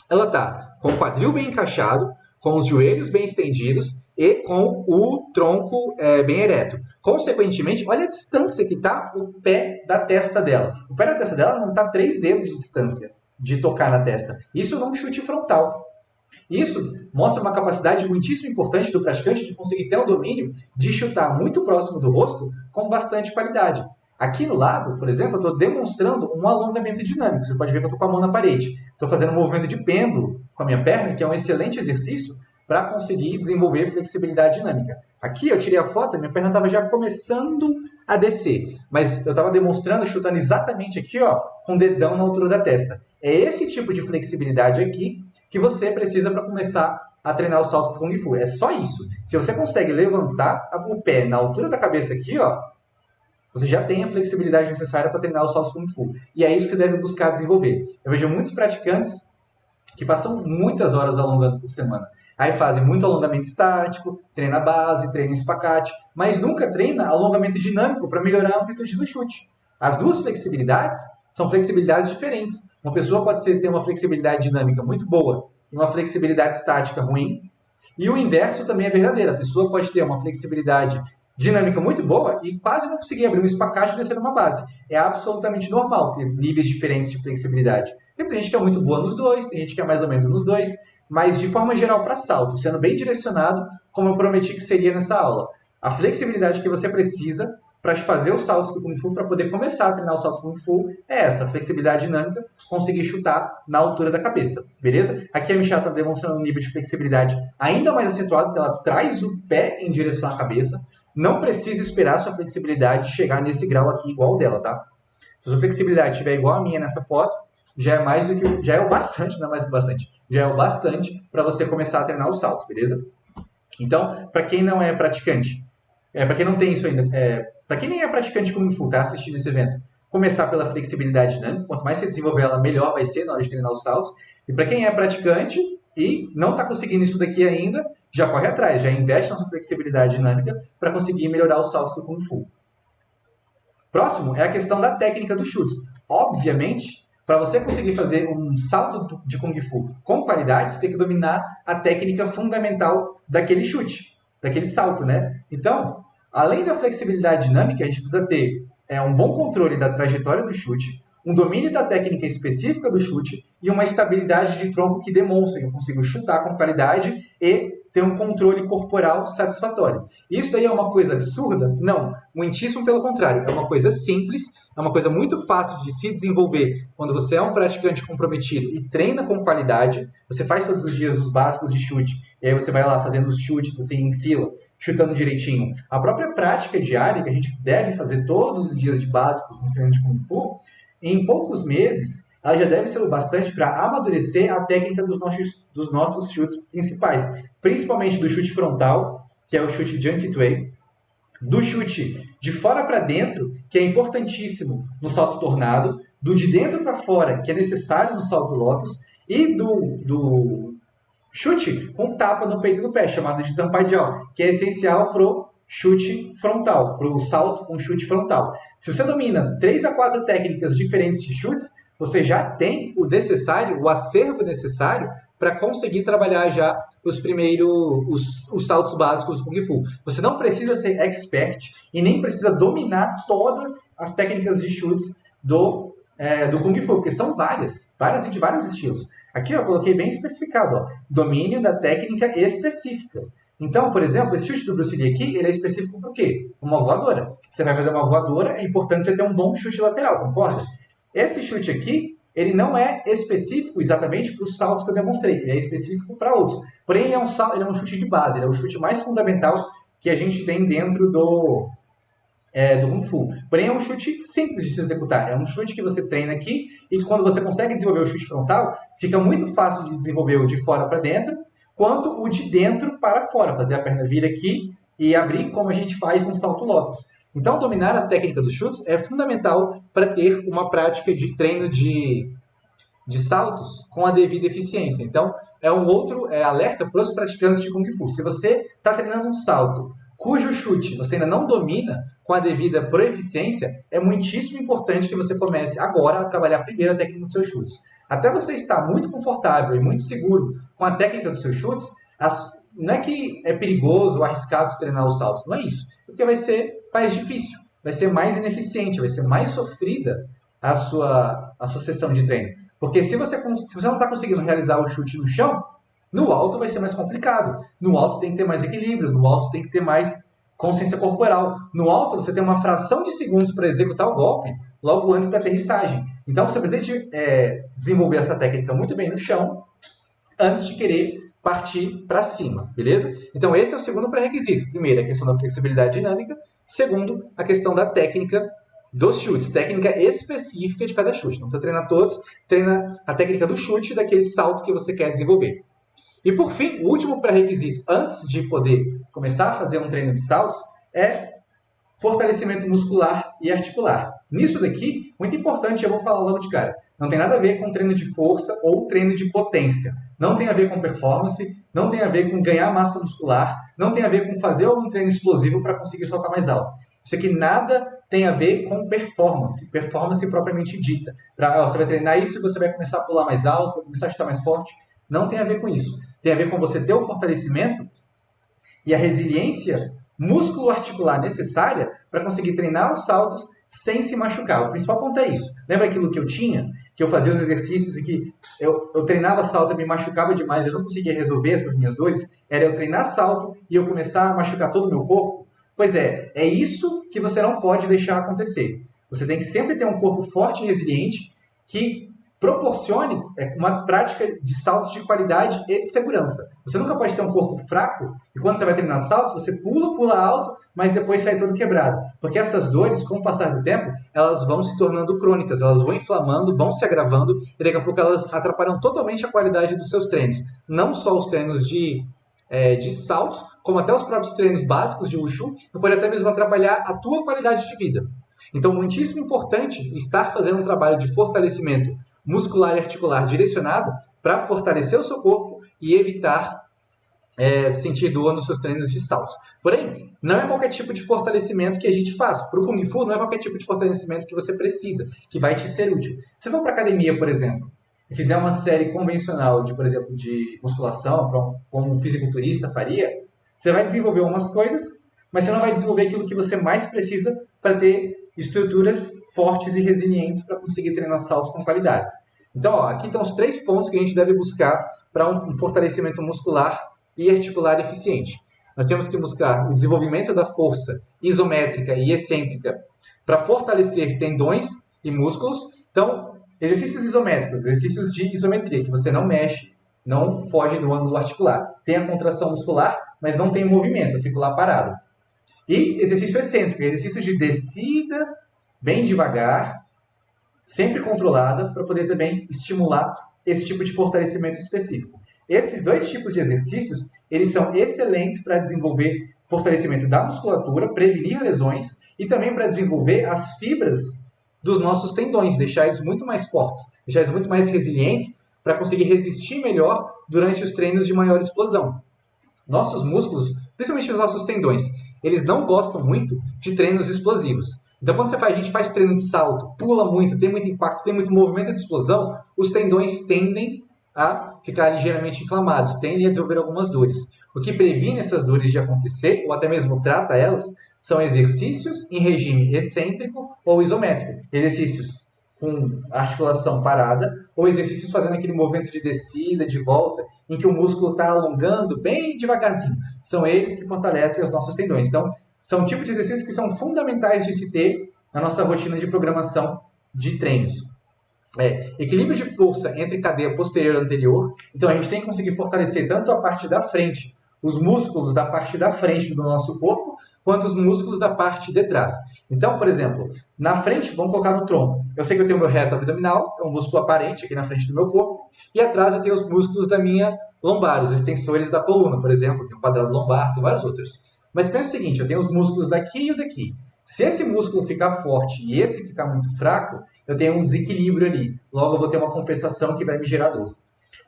ela está com o quadril bem encaixado, com os joelhos bem estendidos e com o tronco bem ereto. Consequentemente, olha a distância que está o pé da testa dela. O pé da testa dela não está 3 dedos de distância de tocar na testa. Isso num chute frontal. Isso mostra uma capacidade muitíssimo importante do praticante de conseguir ter o domínio de chutar muito próximo do rosto com bastante qualidade. Aqui no lado, por exemplo, eu estou demonstrando um alongamento dinâmico. Você pode ver que eu estou com a mão na parede. Estou fazendo um movimento de pêndulo com a minha perna, que é um excelente exercício para conseguir desenvolver flexibilidade dinâmica. Aqui eu tirei a foto, minha perna estava já começando a descer, mas eu estava demonstrando, chutando exatamente aqui, com o dedão na altura da testa. É esse tipo de flexibilidade aqui que você precisa para começar a treinar os saltos do Kung Fu. É só isso. Se você consegue levantar o pé na altura da cabeça aqui, você já tem a flexibilidade necessária para treinar os saltos Kung Fu. E é isso que você deve buscar desenvolver. Eu vejo muitos praticantes que passam muitas horas alongando por semana. Aí fazem muito alongamento estático, treina base, treina espacate, mas nunca treina alongamento dinâmico para melhorar a amplitude do chute. As 2 flexibilidades são flexibilidades diferentes. Uma pessoa pode ter uma flexibilidade dinâmica muito boa e uma flexibilidade estática ruim. E o inverso também é verdadeiro. A pessoa pode ter uma flexibilidade dinâmica muito boa e quase não consegui abrir um espacate e descer numa base. É absolutamente normal ter níveis diferentes de flexibilidade. Tem gente que é muito boa nos dois, tem gente que é mais ou menos nos dois, mas de forma geral para salto, sendo bem direcionado, como eu prometi que seria nessa aula. A flexibilidade que você precisa para fazer os saltos do Kung Fu, para poder começar a treinar os saltos do Kung Fu, é essa, flexibilidade dinâmica, conseguir chutar na altura da cabeça, beleza? Aqui a Michelle está demonstrando um nível de flexibilidade ainda mais acentuado, que ela traz o pé em direção à cabeça, não precisa esperar sua flexibilidade chegar nesse grau aqui igual o dela, tá? Se a sua flexibilidade estiver igual a minha nessa foto, já é mais do que, já é o bastante, não é mais o bastante, já é o bastante para você começar a treinar os saltos, beleza? Então, para quem não é praticante, para quem não tem isso ainda, para quem nem é praticante Kung Fu, tá assistindo esse evento, começar pela flexibilidade dinâmica, quanto mais você desenvolver ela, melhor vai ser na hora de treinar os saltos. E para quem é praticante e não está conseguindo isso daqui ainda, já corre atrás, já investe na sua flexibilidade dinâmica para conseguir melhorar os saltos do Kung Fu. Próximo é a questão da técnica dos chutes. Obviamente, para você conseguir fazer um salto de Kung Fu com qualidade, você tem que dominar a técnica fundamental daquele chute, daquele salto, né? Então, além da flexibilidade dinâmica, a gente precisa ter um bom controle da trajetória do chute, um domínio da técnica específica do chute e uma estabilidade de tronco que demonstre que eu consigo chutar com qualidade e ter um controle corporal satisfatório. Isso daí é uma coisa absurda? Não, muitíssimo pelo contrário. É uma coisa simples, é uma coisa muito fácil de se desenvolver quando você é um praticante comprometido e treina com qualidade. Você faz todos os dias os básicos de chute, e aí você vai lá fazendo os chutes assim, em fila, chutando direitinho. A própria prática diária, que a gente deve fazer todos os dias de básicos nos treinos de Kung Fu, em poucos meses, ela já deve ser o bastante para amadurecer a técnica dos nossos chutes principais, principalmente do chute frontal, que é o chute Jump Tway, do chute de fora para dentro, que é importantíssimo no salto tornado, do de dentro para fora, que é necessário no salto lotus, e do chute com tapa no peito do pé, chamado de tampadial, que é essencial para o chute frontal, para o salto com chute frontal. Se você domina 3 a 4 técnicas diferentes de chutes, você já tem o necessário, o acervo necessário para conseguir trabalhar já os saltos básicos do Kung Fu. Você não precisa ser expert e nem precisa dominar todas as técnicas de chutes do Kung Fu, porque são várias e de vários estilos. Aqui eu coloquei bem especificado, ó, domínio da técnica específica. Então, por exemplo, esse chute do Bruce Lee aqui, ele é específico para o quê? Uma voadora. Você vai fazer uma voadora, é importante você ter um bom chute lateral, concorda? Esse chute aqui, ele não é específico exatamente para os saltos que eu demonstrei, ele é específico para outros. Porém, ele é um chute de base, ele é o chute mais fundamental que a gente tem dentro do Kung Fu. Porém, é um chute simples de se executar. É um chute que você treina aqui e quando você consegue desenvolver o chute frontal, fica muito fácil de desenvolver o de fora para dentro, quanto o de dentro para fora. Fazer a perna vir aqui e abrir como a gente faz no salto lotus. Então, dominar a técnica dos chutes é fundamental para ter uma prática de treino de saltos com a devida eficiência. Então, é um outro alerta para os praticantes de Kung Fu. Se você está treinando um salto cujo chute você ainda não domina com a devida proeficiência, é muitíssimo importante que você comece agora a trabalhar primeiro a técnica dos seus chutes. Até você estar muito confortável e muito seguro com a técnica dos seus chutes, não é que é perigoso ou arriscado se treinar os saltos, não é isso. Porque vai ser mais difícil, vai ser mais ineficiente, vai ser mais sofrida a sua sessão de treino. Porque se você não está conseguindo realizar o chute no chão, no alto vai ser mais complicado. No alto tem que ter mais equilíbrio, no alto tem que ter mais consciência corporal. No alto você tem uma fração de segundos para executar o golpe logo antes da aterrissagem. Então você precisa desenvolver essa técnica muito bem no chão antes de querer partir para cima, beleza? Então esse é o segundo pré-requisito. Primeiro, a questão da flexibilidade dinâmica. Segundo, a questão da técnica dos chutes, técnica específica de cada chute. Não precisa treinar todos, treina a técnica do chute daquele salto que você quer desenvolver. E por fim, o último pré-requisito, antes de poder começar a fazer um treino de saltos, é fortalecimento muscular e articular. Nisso daqui, muito importante, eu vou falar logo de cara, não tem nada a ver com treino de força ou treino de potência. Não tem a ver com performance, não tem a ver com ganhar massa muscular, não tem a ver com fazer algum treino explosivo para conseguir saltar mais alto. Isso aqui nada tem a ver com performance propriamente dita. Você vai treinar isso e você vai começar a pular mais alto, vai começar a chutar mais forte. Não tem a ver com isso. Tem a ver com você ter o fortalecimento e a resiliência músculo articular necessária para conseguir treinar os saltos sem se machucar. O principal ponto é isso. Lembra aquilo que eu tinha? Que eu fazia os exercícios e que eu treinava salto e me machucava demais, eu não conseguia resolver essas minhas dores? Era eu treinar salto e eu começar a machucar todo o meu corpo? Pois é isso que você não pode deixar acontecer. Você tem que sempre ter um corpo forte e resiliente que proporcione uma prática de saltos de qualidade e de segurança. Você nunca pode ter um corpo fraco e quando você vai treinar saltos, você pula alto, mas depois sai todo quebrado. Porque essas dores, com o passar do tempo, elas vão se tornando crônicas, elas vão inflamando, vão se agravando e daqui a pouco elas atrapalham totalmente a qualidade dos seus treinos. Não só os treinos de saltos, como até os próprios treinos básicos de Wushu, e pode até mesmo atrapalhar a tua qualidade de vida. Então, muitíssimo importante estar fazendo um trabalho de fortalecimento muscular e articular direcionado para fortalecer o seu corpo e evitar sentir dor nos seus treinos de saltos. Porém, não é qualquer tipo de fortalecimento que a gente faz. Para o Kung Fu, não é qualquer tipo de fortalecimento que você precisa, que vai te ser útil. Se for para academia, por exemplo, e fizer uma série convencional de, por exemplo, de musculação, como um fisiculturista faria, você vai desenvolver algumas coisas, mas você não vai desenvolver aquilo que você mais precisa para ter estruturas fortes e resilientes para conseguir treinar saltos com qualidades. Então, aqui estão os 3 pontos que a gente deve buscar para um fortalecimento muscular e articular eficiente. Nós temos que buscar o desenvolvimento da força isométrica e excêntrica para fortalecer tendões e músculos. Então, exercícios isométricos, exercícios de isometria, que você não mexe, não foge do ângulo articular. Tem a contração muscular, mas não tem movimento, eu fico lá parado. E exercício excêntrico, exercício de descida, bem devagar, sempre controlada, para poder também estimular esse tipo de fortalecimento específico. Esses 2 tipos de exercícios, eles são excelentes para desenvolver fortalecimento da musculatura, prevenir lesões e também para desenvolver as fibras dos nossos tendões, deixar eles muito mais fortes, deixar eles muito mais resilientes para conseguir resistir melhor durante os treinos de maior explosão. Nossos músculos, principalmente os nossos tendões, eles não gostam muito de treinos explosivos. Então, quando a gente faz treino de salto, pula muito, tem muito impacto, tem muito movimento de explosão, os tendões tendem a ficar ligeiramente inflamados, tendem a desenvolver algumas dores. O que previne essas dores de acontecer, ou até mesmo trata elas, são exercícios em regime excêntrico ou isométrico. Exercícios com articulação parada, ou exercícios fazendo aquele movimento de descida, de volta, em que o músculo está alongando bem devagarzinho. São eles que fortalecem os nossos tendões. Então, são tipos de exercícios que são fundamentais de se ter na nossa rotina de programação de treinos. Equilíbrio de força entre cadeia posterior e anterior. Então, a gente tem que conseguir fortalecer tanto a parte da frente, os músculos da parte da frente do nosso corpo, quanto os músculos da parte de trás. Então, por exemplo, na frente, vamos colocar no tronco. Eu sei que eu tenho o meu reto abdominal, é um músculo aparente aqui na frente do meu corpo, e atrás eu tenho os músculos da minha lombar, os extensores da coluna, por exemplo, tem o quadrado lombar, tem vários outros. Mas pensa o seguinte, eu tenho os músculos daqui e o daqui. Se esse músculo ficar forte e esse ficar muito fraco, eu tenho um desequilíbrio ali. Logo, eu vou ter uma compensação que vai me gerar dor.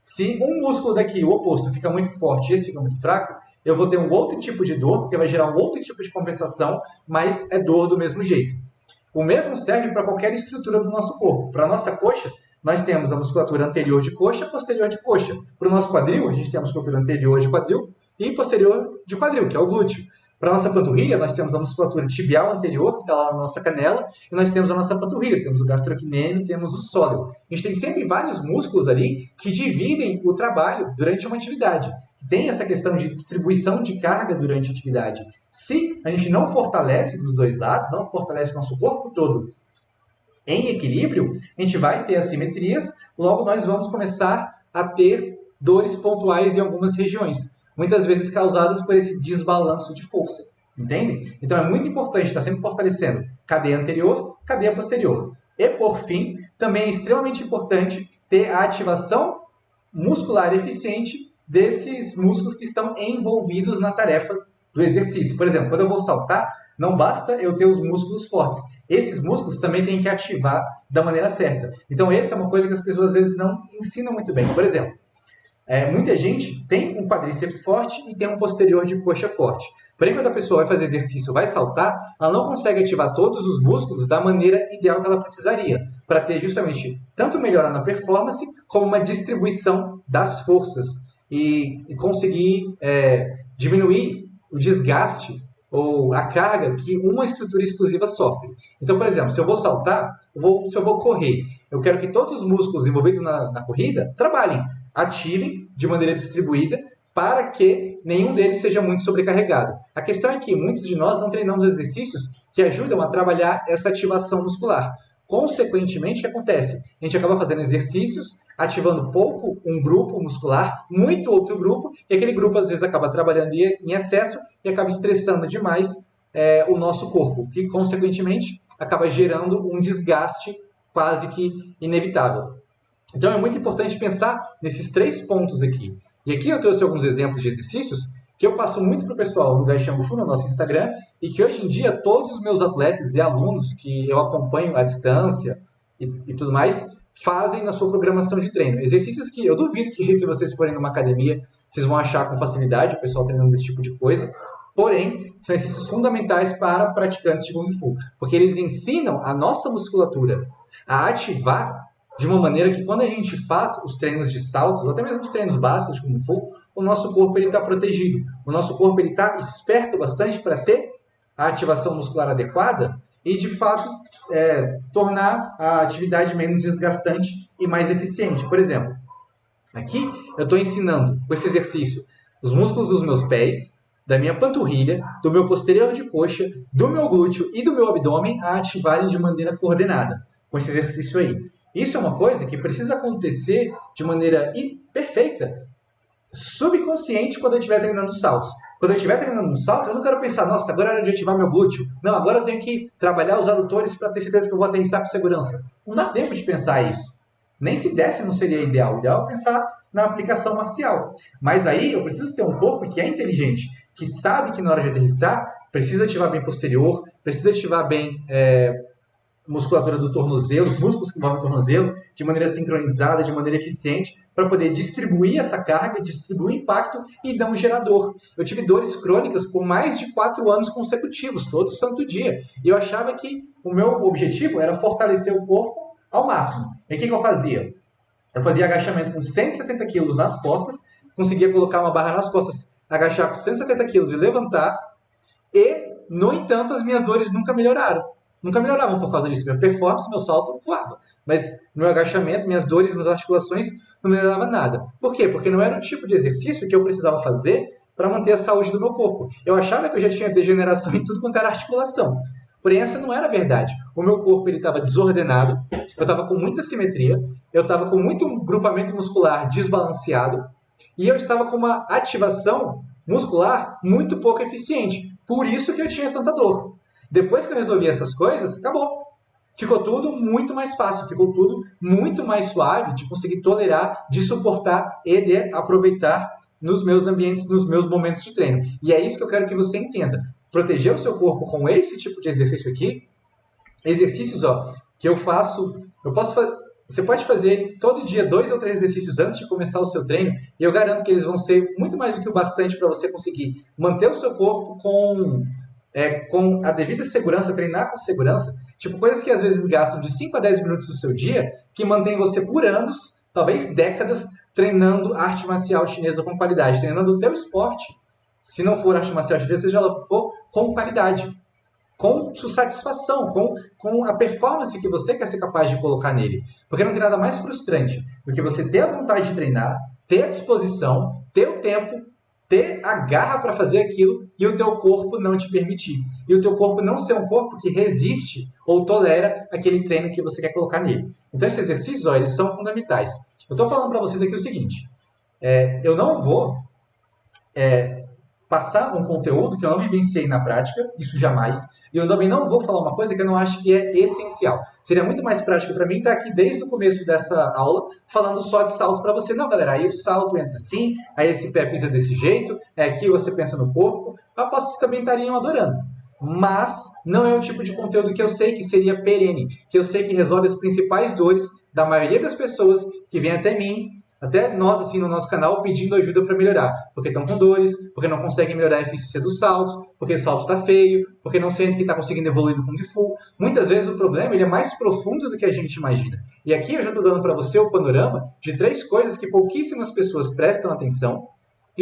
Se um músculo daqui, o oposto, fica muito forte e esse fica muito fraco, eu vou ter um outro tipo de dor, porque vai gerar um outro tipo de compensação, mas é dor do mesmo jeito. O mesmo serve para qualquer estrutura do nosso corpo. Para a nossa coxa, nós temos a musculatura anterior de coxa e posterior de coxa. Para o nosso quadril, a gente tem a musculatura anterior de quadril e posterior de quadril, que é o glúteo. Para a nossa panturrilha, nós temos a musculatura tibial anterior, que está lá na nossa canela, e nós temos a nossa panturrilha, temos o gastrocnêmio, temos o sóleo. A gente tem sempre vários músculos ali que dividem o trabalho durante uma atividade. Tem essa questão de distribuição de carga durante a atividade. Se a gente não fortalece dos 2 lados, não fortalece o nosso corpo todo em equilíbrio, a gente vai ter assimetrias, logo nós vamos começar a ter dores pontuais em algumas regiões, muitas vezes causadas por esse desbalanço de força, entende? Então é muito importante estar sempre fortalecendo cadeia anterior, cadeia posterior. E por fim, também é extremamente importante ter a ativação muscular eficiente desses músculos que estão envolvidos na tarefa do exercício. Por exemplo, quando eu vou saltar, não basta eu ter os músculos fortes. Esses músculos também têm que ativar da maneira certa. Então, essa é uma coisa que as pessoas às vezes não ensinam muito bem. Por exemplo, muita gente tem um quadríceps forte e tem um posterior de coxa forte. Porém, quando a pessoa vai fazer exercício, vai saltar, ela não consegue ativar todos os músculos da maneira ideal que ela precisaria, para ter justamente tanto melhora na performance, como uma distribuição das forças e conseguir diminuir o desgaste ou a carga que uma estrutura exclusiva sofre. Então, por exemplo, se eu vou saltar, se eu vou correr, eu quero que todos os músculos envolvidos na corrida trabalhem, ativem de maneira distribuída para que nenhum deles seja muito sobrecarregado. A questão é que muitos de nós não treinamos exercícios que ajudam a trabalhar essa ativação muscular. Consequentemente, o que acontece? A gente acaba fazendo exercícios, ativando pouco um grupo muscular, muito outro grupo, e aquele grupo às vezes acaba trabalhando em excesso e acaba estressando demais o nosso corpo, que consequentemente acaba gerando um desgaste quase que inevitável. Então é muito importante pensar nesses 3 pontos aqui. E aqui eu trouxe alguns exemplos de exercícios que eu passo muito para o pessoal no Gaixambuchu, no nosso Instagram, e que hoje em dia todos os meus atletas e alunos que eu acompanho à distância e tudo mais, fazem na sua programação de treino. Exercícios que eu duvido que se vocês forem numa academia, vocês vão achar com facilidade o pessoal treinando esse tipo de coisa. Porém, são exercícios fundamentais para praticantes de Kung Fu, porque eles ensinam a nossa musculatura a ativar de uma maneira que quando a gente faz os treinos de saltos, ou até mesmo os treinos básicos de Kung Fu, o nosso corpo está protegido. O nosso corpo está esperto bastante para ter a ativação muscular adequada e, de fato, tornar a atividade menos desgastante e mais eficiente. Por exemplo, aqui eu estou ensinando com esse exercício os músculos dos meus pés, da minha panturrilha, do meu posterior de coxa, do meu glúteo e do meu abdômen a ativarem de maneira coordenada com esse exercício aí. Isso é uma coisa que precisa acontecer de maneira perfeita, subconsciente, quando eu estiver treinando saltos. Quando eu estiver treinando um salto, eu não quero pensar, nossa, agora é hora de ativar meu glúteo. Não, agora eu tenho que trabalhar os adutores para ter certeza que eu vou aterrissar com segurança. Não dá tempo de pensar isso. Nem se desse não seria ideal. O ideal é pensar na aplicação marcial. Mas aí eu preciso ter um corpo que é inteligente, que sabe que na hora de aterrissar, precisa ativar bem posterior, precisa ativar bem musculatura do tornozelo, os músculos que envolvem o tornozelo, de maneira sincronizada, de maneira eficiente, para poder distribuir essa carga, distribuir o impacto e dar um gerador. Eu tive dores crônicas por mais de 4 anos consecutivos, todo santo dia. E eu achava que o meu objetivo era fortalecer o corpo ao máximo. E o que eu fazia? Eu fazia agachamento com 170 quilos nas costas, conseguia colocar uma barra nas costas, agachar com 170 quilos e levantar, e, no entanto, as minhas dores nunca melhoraram. Nunca melhoravam por causa disso. Minha performance, meu salto voava. Mas meu agachamento, minhas dores nas articulações não melhorava nada. Por quê? Porque não era o tipo de exercício que eu precisava fazer para manter a saúde do meu corpo. Eu achava que eu já tinha degeneração em tudo quanto era articulação. Porém, essa não era a verdade. O meu corpo estava desordenado, eu estava com muita simetria, eu estava com muito grupamento muscular desbalanceado e eu estava com uma ativação muscular muito pouco eficiente. Por isso que eu tinha tanta dor. Depois que eu resolvi essas coisas, acabou. Ficou tudo muito mais fácil, ficou tudo muito mais suave de conseguir tolerar, de suportar e de aproveitar nos meus ambientes, nos meus momentos de treino. E é isso que eu quero que você entenda. Proteger o seu corpo com esse tipo de exercício aqui, exercícios que eu faço, você pode fazer todo dia 2 ou 3 exercícios antes de começar o seu treino, e eu garanto que eles vão ser muito mais do que o bastante para você conseguir manter o seu corpo com a devida segurança, treinar com segurança, tipo coisas que às vezes gastam de 5 a 10 minutos do seu dia, que mantém você por anos, talvez décadas, treinando arte marcial chinesa com qualidade, treinando o teu esporte, se não for arte marcial chinesa, seja lá o que for, com qualidade, com sua satisfação, com a performance que você quer ser capaz de colocar nele. Porque não tem nada mais frustrante do que você ter a vontade de treinar, ter a disposição, ter o tempo, ter a garra para fazer aquilo e o teu corpo não te permitir. E o teu corpo não ser um corpo que resiste ou tolera aquele treino que você quer colocar nele. Então esses exercícios, eles são fundamentais. Eu estou falando para vocês aqui o seguinte, eu não vou passar um conteúdo que eu não vivenciei na prática, isso jamais, e eu também não vou falar uma coisa que eu não acho que é essencial. Seria muito mais prático para mim estar aqui desde o começo dessa aula falando só de salto para você. Não, galera, aí o salto entra assim, aí esse pé pisa desse jeito, aqui você pensa no corpo. Eu aposto que vocês também estariam adorando. Mas não é o tipo de conteúdo que eu sei que seria perene, que eu sei que resolve as principais dores da maioria das pessoas que vêm até mim, até nós, assim, no nosso canal, pedindo ajuda para melhorar. Porque estão com dores, porque não conseguem melhorar a eficiência dos saltos, porque o salto está feio, porque não sentem que está conseguindo evoluir no Kung Fu. Muitas vezes o problema ele é mais profundo do que a gente imagina. E aqui eu já estou dando para você o panorama de 3 coisas que pouquíssimas pessoas prestam atenção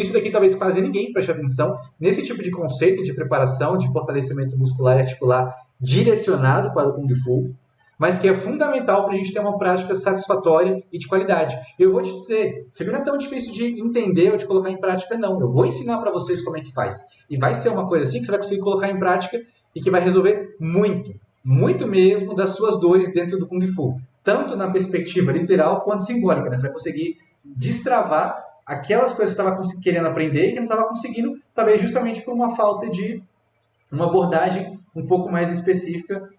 Isso daqui talvez quase ninguém preste atenção nesse tipo de conceito de preparação, de fortalecimento muscular e articular direcionado para o Kung Fu, mas que é fundamental para a gente ter uma prática satisfatória e de qualidade. Eu vou te dizer, isso aqui não é tão difícil de entender ou de colocar em prática, não. Eu vou ensinar para vocês como é que faz. E vai ser uma coisa assim que você vai conseguir colocar em prática e que vai resolver muito, muito mesmo das suas dores dentro do Kung Fu. Tanto na perspectiva literal quanto simbólica, né? Você vai conseguir destravar aquelas coisas que você estava querendo aprender e que não estava conseguindo, talvez justamente por uma falta de uma abordagem um pouco mais específica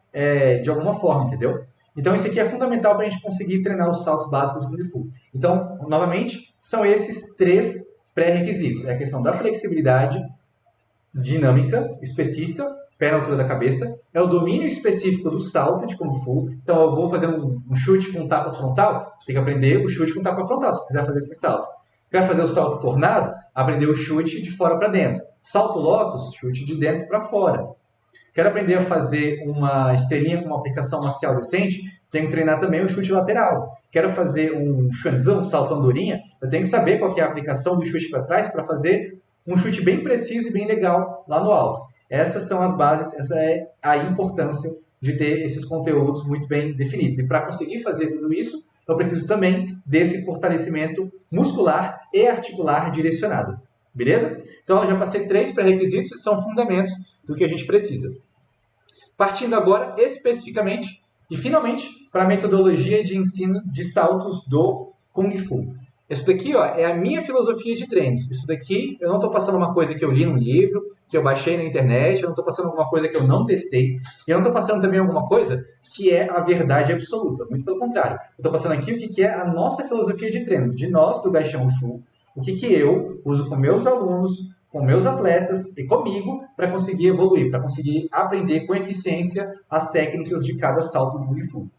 de alguma forma, entendeu? Então, isso aqui é fundamental para a gente conseguir treinar os saltos básicos do Kung Fu. Então, novamente, são esses 3 pré-requisitos. É a questão da flexibilidade dinâmica específica, pé na altura da cabeça, é o domínio específico do salto de Kung Fu. Então, eu vou fazer um chute com tapa frontal, tem que aprender o chute com tapa frontal, se quiser fazer esse salto. Quer fazer o salto tornado? Aprender o chute de fora para dentro. Salto locus, chute de dentro para fora. Quero aprender a fazer uma estrelinha com uma aplicação marcial decente, tenho que treinar também o chute lateral. Quero fazer um xuanzão, um salto andorinha, eu tenho que saber qual que é a aplicação do chute para trás para fazer um chute bem preciso e bem legal lá no alto. Essas são as bases, essa é a importância de ter esses conteúdos muito bem definidos. E para conseguir fazer tudo isso, eu preciso também desse fortalecimento muscular e articular direcionado. Beleza? Então, eu já passei 3 pré-requisitos que são fundamentos do que a gente precisa. Partindo agora especificamente e finalmente para a metodologia de ensino de saltos do Kung Fu. Isso daqui é a minha filosofia de treinos. Isso daqui eu não estou passando uma coisa que eu li num livro, que eu baixei na internet, eu não estou passando alguma coisa que eu não testei, e eu não estou passando também alguma coisa que é a verdade absoluta. Muito pelo contrário. Eu estou passando aqui o que é a nossa filosofia de treino, de nós do Gaixão Shu, o que eu uso com meus alunos, com meus atletas e comigo para conseguir evoluir, para conseguir aprender com eficiência as técnicas de cada salto do Kung Fu.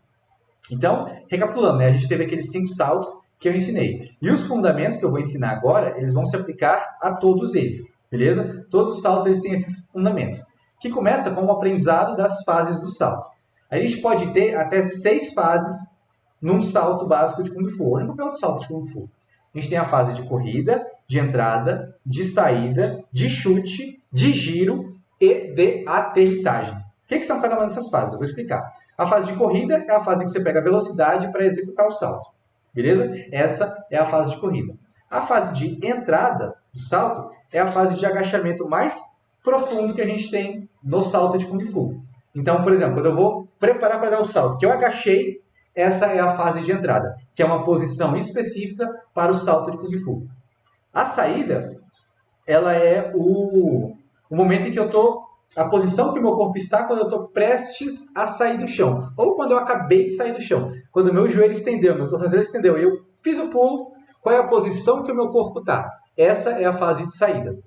Então, recapitulando, a gente teve aqueles 5 saltos que eu ensinei. E os fundamentos que eu vou ensinar agora, eles vão se aplicar a todos eles, beleza? Todos os saltos eles têm esses fundamentos, que começa com o aprendizado das fases do salto. A gente pode ter até 6 fases num salto básico de Kung Fu, ou em qualquer outro salto de Kung Fu. A gente tem a fase de corrida, de entrada, de saída, de chute, de giro e de aterrissagem. O que são cada uma dessas fases? Eu vou explicar. A fase de corrida é a fase em que você pega a velocidade para executar o salto. Beleza? Essa é a fase de corrida. A fase de entrada do salto é a fase de agachamento mais profundo que a gente tem no salto de Kung Fu. Então, por exemplo, quando eu vou preparar para dar o salto, que eu agachei, essa é a fase de entrada, que é uma posição específica para o salto de Kung Fu. A saída, ela é o momento em que eu estou, a posição que o meu corpo está quando eu estou prestes a sair do chão, ou quando eu acabei de sair do chão, quando o meu joelho estendeu, meu tornozelo estendeu, e eu fiz o pulo, qual é a posição que o meu corpo está? Essa é a fase de saída.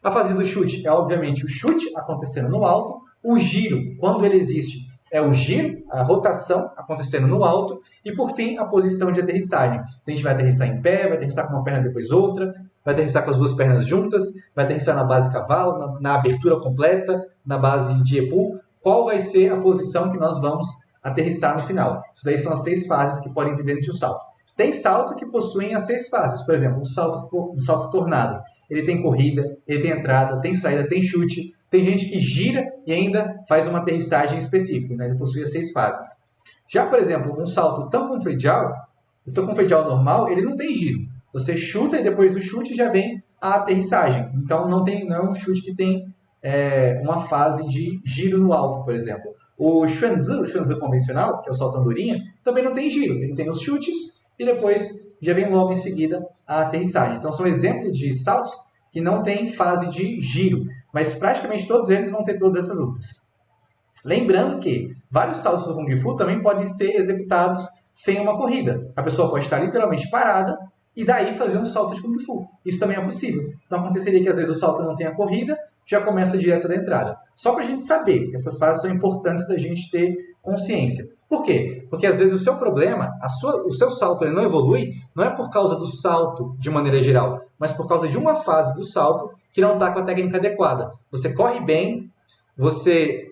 A fase do chute é, obviamente, o chute acontecendo no alto, o giro, quando ele existe, é o giro, a rotação acontecendo no alto, e por fim, a posição de aterrissagem. Se a gente vai aterrissar em pé, vai aterrissar com uma perna depois outra, vai aterrissar com as 2 pernas juntas, vai aterrissar na base cavalo, na abertura completa, na base de Epu, qual vai ser a posição que nós vamos aterrissar no final. Isso daí são as 6 fases que podem ter dentro de um salto. Tem salto que possuem as 6 fases, por exemplo, um salto tornado. Ele tem corrida, ele tem entrada, tem saída, tem chute. Tem gente que gira e ainda faz uma aterrissagem específica, né? Ele possui as 6 fases. Já, por exemplo, um salto tanconfeidial, o tanconfeidial normal, ele não tem giro. Você chuta e depois do chute já vem a aterrissagem. Então não é um chute que tem uma fase de giro no alto, por exemplo. O Xuanzi convencional, que é o salto andorinha, também não tem giro. Ele tem os chutes e depois já vem logo em seguida a aterrissagem. Então são exemplos de saltos que não tem fase de giro, mas praticamente todos eles vão ter todas essas outras. Lembrando que vários saltos do Kung Fu também podem ser executados sem uma corrida. A pessoa pode estar literalmente parada e daí fazer um salto de Kung Fu. Isso também é possível. Então aconteceria que às vezes o salto não tenha corrida, já começa direto da entrada. Só para a gente saber que essas fases são importantes da gente ter consciência. Por quê? Porque às vezes o seu problema, o seu salto ele não evolui, não é por causa do salto de maneira geral, mas por causa de uma fase do salto que não está com a técnica adequada. Você corre bem, você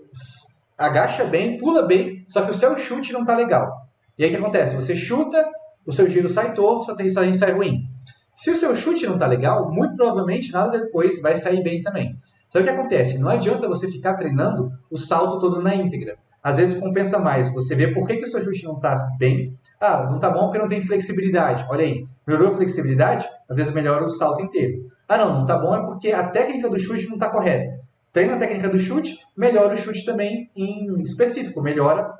agacha bem, pula bem, só que o seu chute não está legal. E aí o que acontece? Você chuta, o seu giro sai torto, sua aterrissagem sai ruim. Se o seu chute não está legal, muito provavelmente nada depois vai sair bem também. Só que o que acontece? Não adianta você ficar treinando o salto todo na íntegra. Às vezes compensa mais você ver por que o seu chute não está bem. Ah, não está bom porque não tem flexibilidade. Olha aí, melhorou a flexibilidade? Às vezes melhora o salto inteiro. Ah, não está bom é porque a técnica do chute não está correta. Treina a técnica do chute, melhora o chute também em específico, melhora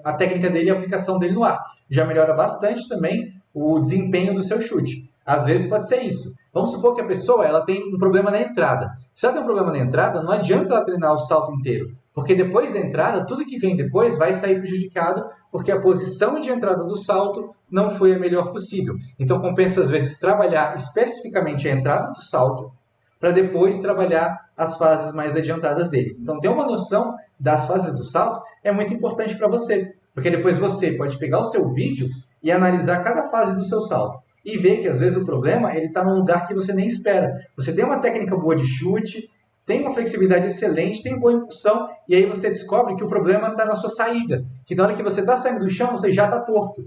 a técnica dele e a aplicação dele no ar. Já melhora bastante também o desempenho do seu chute. Às vezes pode ser isso. Vamos supor que a pessoa ela tem um problema na entrada. Se ela tem um problema na entrada, não adianta ela treinar o salto inteiro, porque depois da entrada, tudo que vem depois vai sair prejudicado, porque a posição de entrada do salto não foi a melhor possível. Então compensa às vezes trabalhar especificamente a entrada do salto, para depois trabalhar as fases mais adiantadas dele. Então, ter uma noção das fases do salto é muito importante para você, porque depois você pode pegar o seu vídeo e analisar cada fase do seu salto e ver que às vezes o problema ele está num lugar que você nem espera. Você tem uma técnica boa de chute, tem uma flexibilidade excelente, tem boa impulsão, e aí você descobre que o problema está na sua saída, que na hora que você está saindo do chão, você já está torto.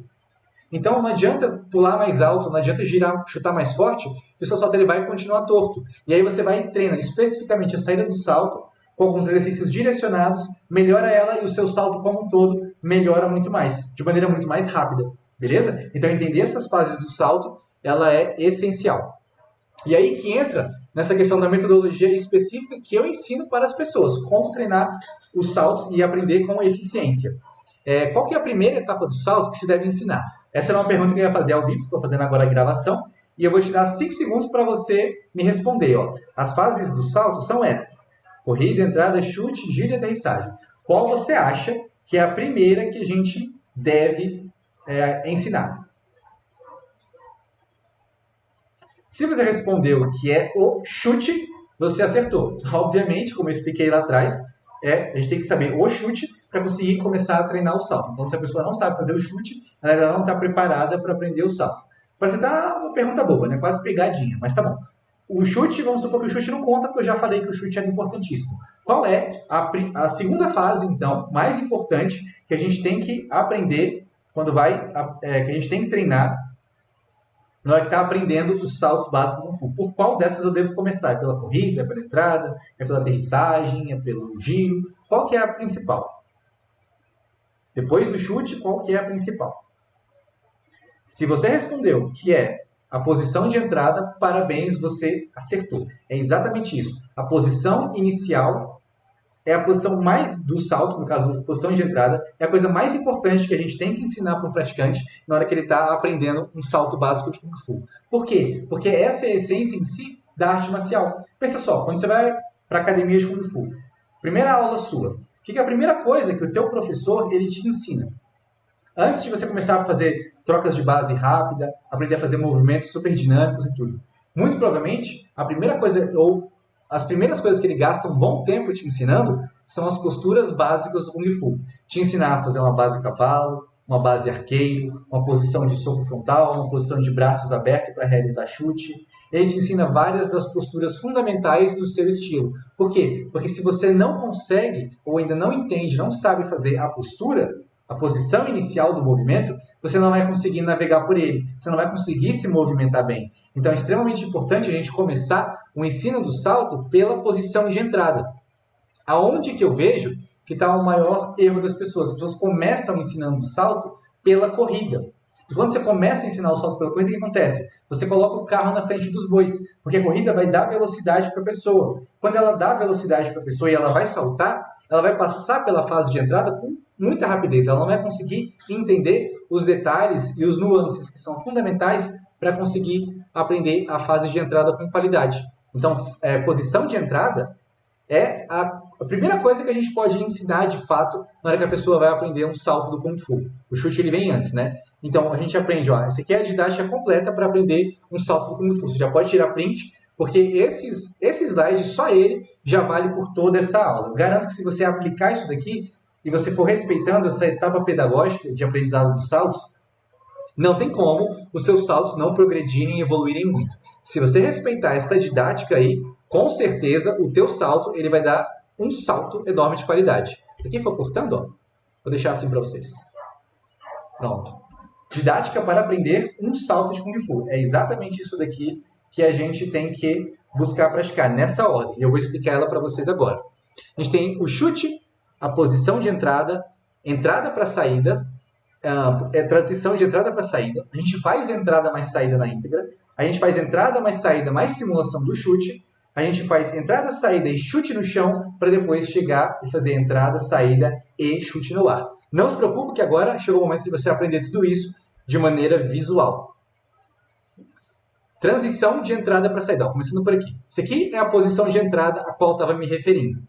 Então não adianta pular mais alto, não adianta girar, chutar mais forte, que o seu salto ele vai continuar torto. E aí você vai e treina especificamente a saída do salto, com alguns exercícios direcionados, melhora ela e o seu salto como um todo melhora muito mais, de maneira muito mais rápida, beleza? Então entender essas fases do salto, ela é essencial. E aí que entra nessa questão da metodologia específica que eu ensino para as pessoas, como treinar os saltos e aprender com eficiência. Qual que é a primeira etapa do salto que se deve ensinar? Essa era uma pergunta que eu ia fazer ao vivo, estou fazendo agora a gravação, e eu vou te dar 5 segundos para você me responder. Ó. As fases do salto são essas: corrida, entrada, chute, giro e aterrissagem. Qual você acha que é a primeira que a gente deve ensinar? Se você respondeu que é o chute, você acertou. Obviamente, como eu expliquei lá atrás, a gente tem que saber o chute para conseguir começar a treinar o salto. Então, se a pessoa não sabe fazer o chute, ela não está preparada para aprender o salto. Parece estar uma pergunta boba, né? Quase pegadinha, mas tá bom. O chute, vamos supor que o chute não conta, porque eu já falei que o chute era importantíssimo. Qual é a segunda fase, então, mais importante que a gente tem que aprender quando que a gente tem que treinar na hora que está aprendendo os saltos básicos do Kung Fu? Por qual dessas eu devo começar? É pela corrida, é pela entrada, é pela aterrissagem, é pelo giro? Qual que é a principal? Depois do chute, qual que é a principal? Se você respondeu que é a posição de entrada, parabéns, você acertou. É exatamente isso. A posição inicial é a posição mais do salto, no caso, a posição de entrada, é a coisa mais importante que a gente tem que ensinar para um praticante na hora que ele está aprendendo um salto básico de Kung Fu. Por quê? Porque essa é a essência em si da arte marcial. Pensa só, quando você vai para a academia de Kung Fu, primeira aula sua, o que é a primeira coisa que o teu professor ele te ensina? Antes de você começar a fazer trocas de base rápida, aprender a fazer movimentos super dinâmicos e tudo. Muito provavelmente, a primeira coisa, ou as primeiras coisas que ele gasta um bom tempo te ensinando são as posturas básicas do Kung Fu. Te ensinar a fazer uma base cavalo, uma base arqueiro, uma posição de soco frontal, uma posição de braços abertos para realizar chute. Ele te ensina várias das posturas fundamentais do seu estilo. Por quê? Porque se você não consegue, ou ainda não entende, não sabe fazer a postura, a posição inicial do movimento, você não vai conseguir navegar por ele, você não vai conseguir se movimentar bem. Então é extremamente importante a gente começar o ensino do salto pela posição de entrada. Aonde que eu vejo que está o maior erro das pessoas? As pessoas começam ensinando o salto pela corrida. E quando você começa a ensinar o salto pela corrida, o que acontece? Você coloca o carro na frente dos bois, porque a corrida vai dar velocidade para a pessoa. Quando ela dá velocidade para a pessoa e ela vai saltar, ela vai passar pela fase de entrada com muita rapidez. Ela não vai conseguir entender os detalhes e os nuances que são fundamentais para conseguir aprender a fase de entrada com qualidade. Então, posição de entrada é a primeira coisa que a gente pode ensinar de fato na hora que a pessoa vai aprender um salto do Kung Fu. O chute ele vem antes, né? Então a gente aprende, ó, essa aqui é a didática completa para aprender um salto do Kung Fu. Você já pode tirar print, porque esse slide, só ele, já vale por toda essa aula. Eu garanto que se você aplicar isso daqui e você for respeitando essa etapa pedagógica de aprendizado dos saltos, não tem como os seus saltos não progredirem e evoluírem muito. Se você respeitar essa didática aí, com certeza o teu salto ele vai dar um salto enorme de qualidade. Aqui foi cortando, ó. Vou deixar assim para vocês. Pronto. didática para aprender um salto de Kung Fu. É exatamente isso daqui que a gente tem que buscar praticar, nessa ordem. Eu vou explicar ela para vocês agora. A gente tem o chute, a posição de entrada, entrada para saída, transição de entrada para saída. A gente faz entrada mais saída na íntegra. A gente faz entrada mais saída mais simulação do chute. A gente faz entrada, saída e chute no chão para depois chegar e fazer entrada, saída e chute no ar. Não se preocupe que agora chegou o momento de você aprender tudo isso de maneira visual. Transição de entrada para saída. Começando por aqui. Isso aqui é a posição de entrada a qual eu estava me referindo.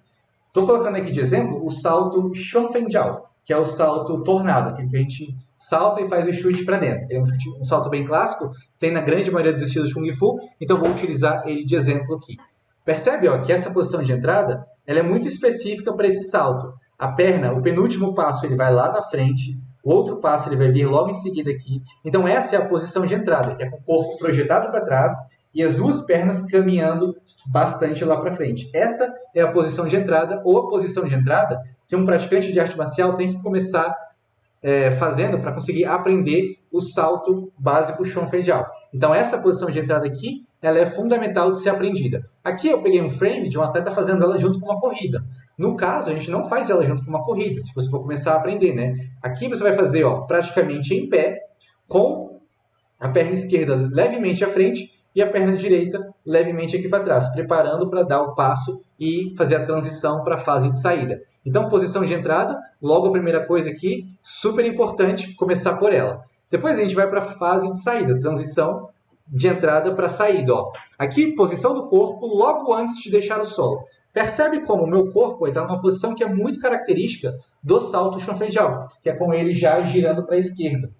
Estou colocando aqui de exemplo o salto Xuanfengjiao, que é o salto tornado, aquele que a gente salta e faz o chute para dentro. Ele é um salto bem clássico, tem na grande maioria dos estilos de Kung Fu, então vou utilizar ele de exemplo aqui. Percebe que essa posição de entrada ela é muito específica para esse salto. A perna, o penúltimo passo, ele vai lá na frente, o outro passo ele vai vir logo em seguida aqui. Então essa é a posição de entrada, que é com o corpo projetado para trás e as duas pernas caminhando bastante lá para frente. Essa é a posição de entrada, ou a posição de entrada que um praticante de arte marcial tem que começar fazendo para conseguir aprender o salto básico Xuanfengjiao. Então essa posição de entrada aqui, ela é fundamental de ser aprendida. Aqui eu peguei um frame de um atleta fazendo ela junto com uma corrida. No caso, a gente não faz ela junto com uma corrida, se você for começar a aprender, né? Aqui você vai fazer praticamente em pé, com a perna esquerda levemente à frente e a perna direita levemente aqui para trás, preparando para dar o passo e fazer a transição para a fase de saída. Então, posição de entrada, logo a primeira coisa aqui, super importante começar por ela. Depois a gente vai para a fase de saída, transição de entrada para saída. Aqui, posição do corpo logo antes de deixar o solo. Percebe como o meu corpo está numa posição que é muito característica do salto Xuanfengjiao, que é com ele já girando para a esquerda.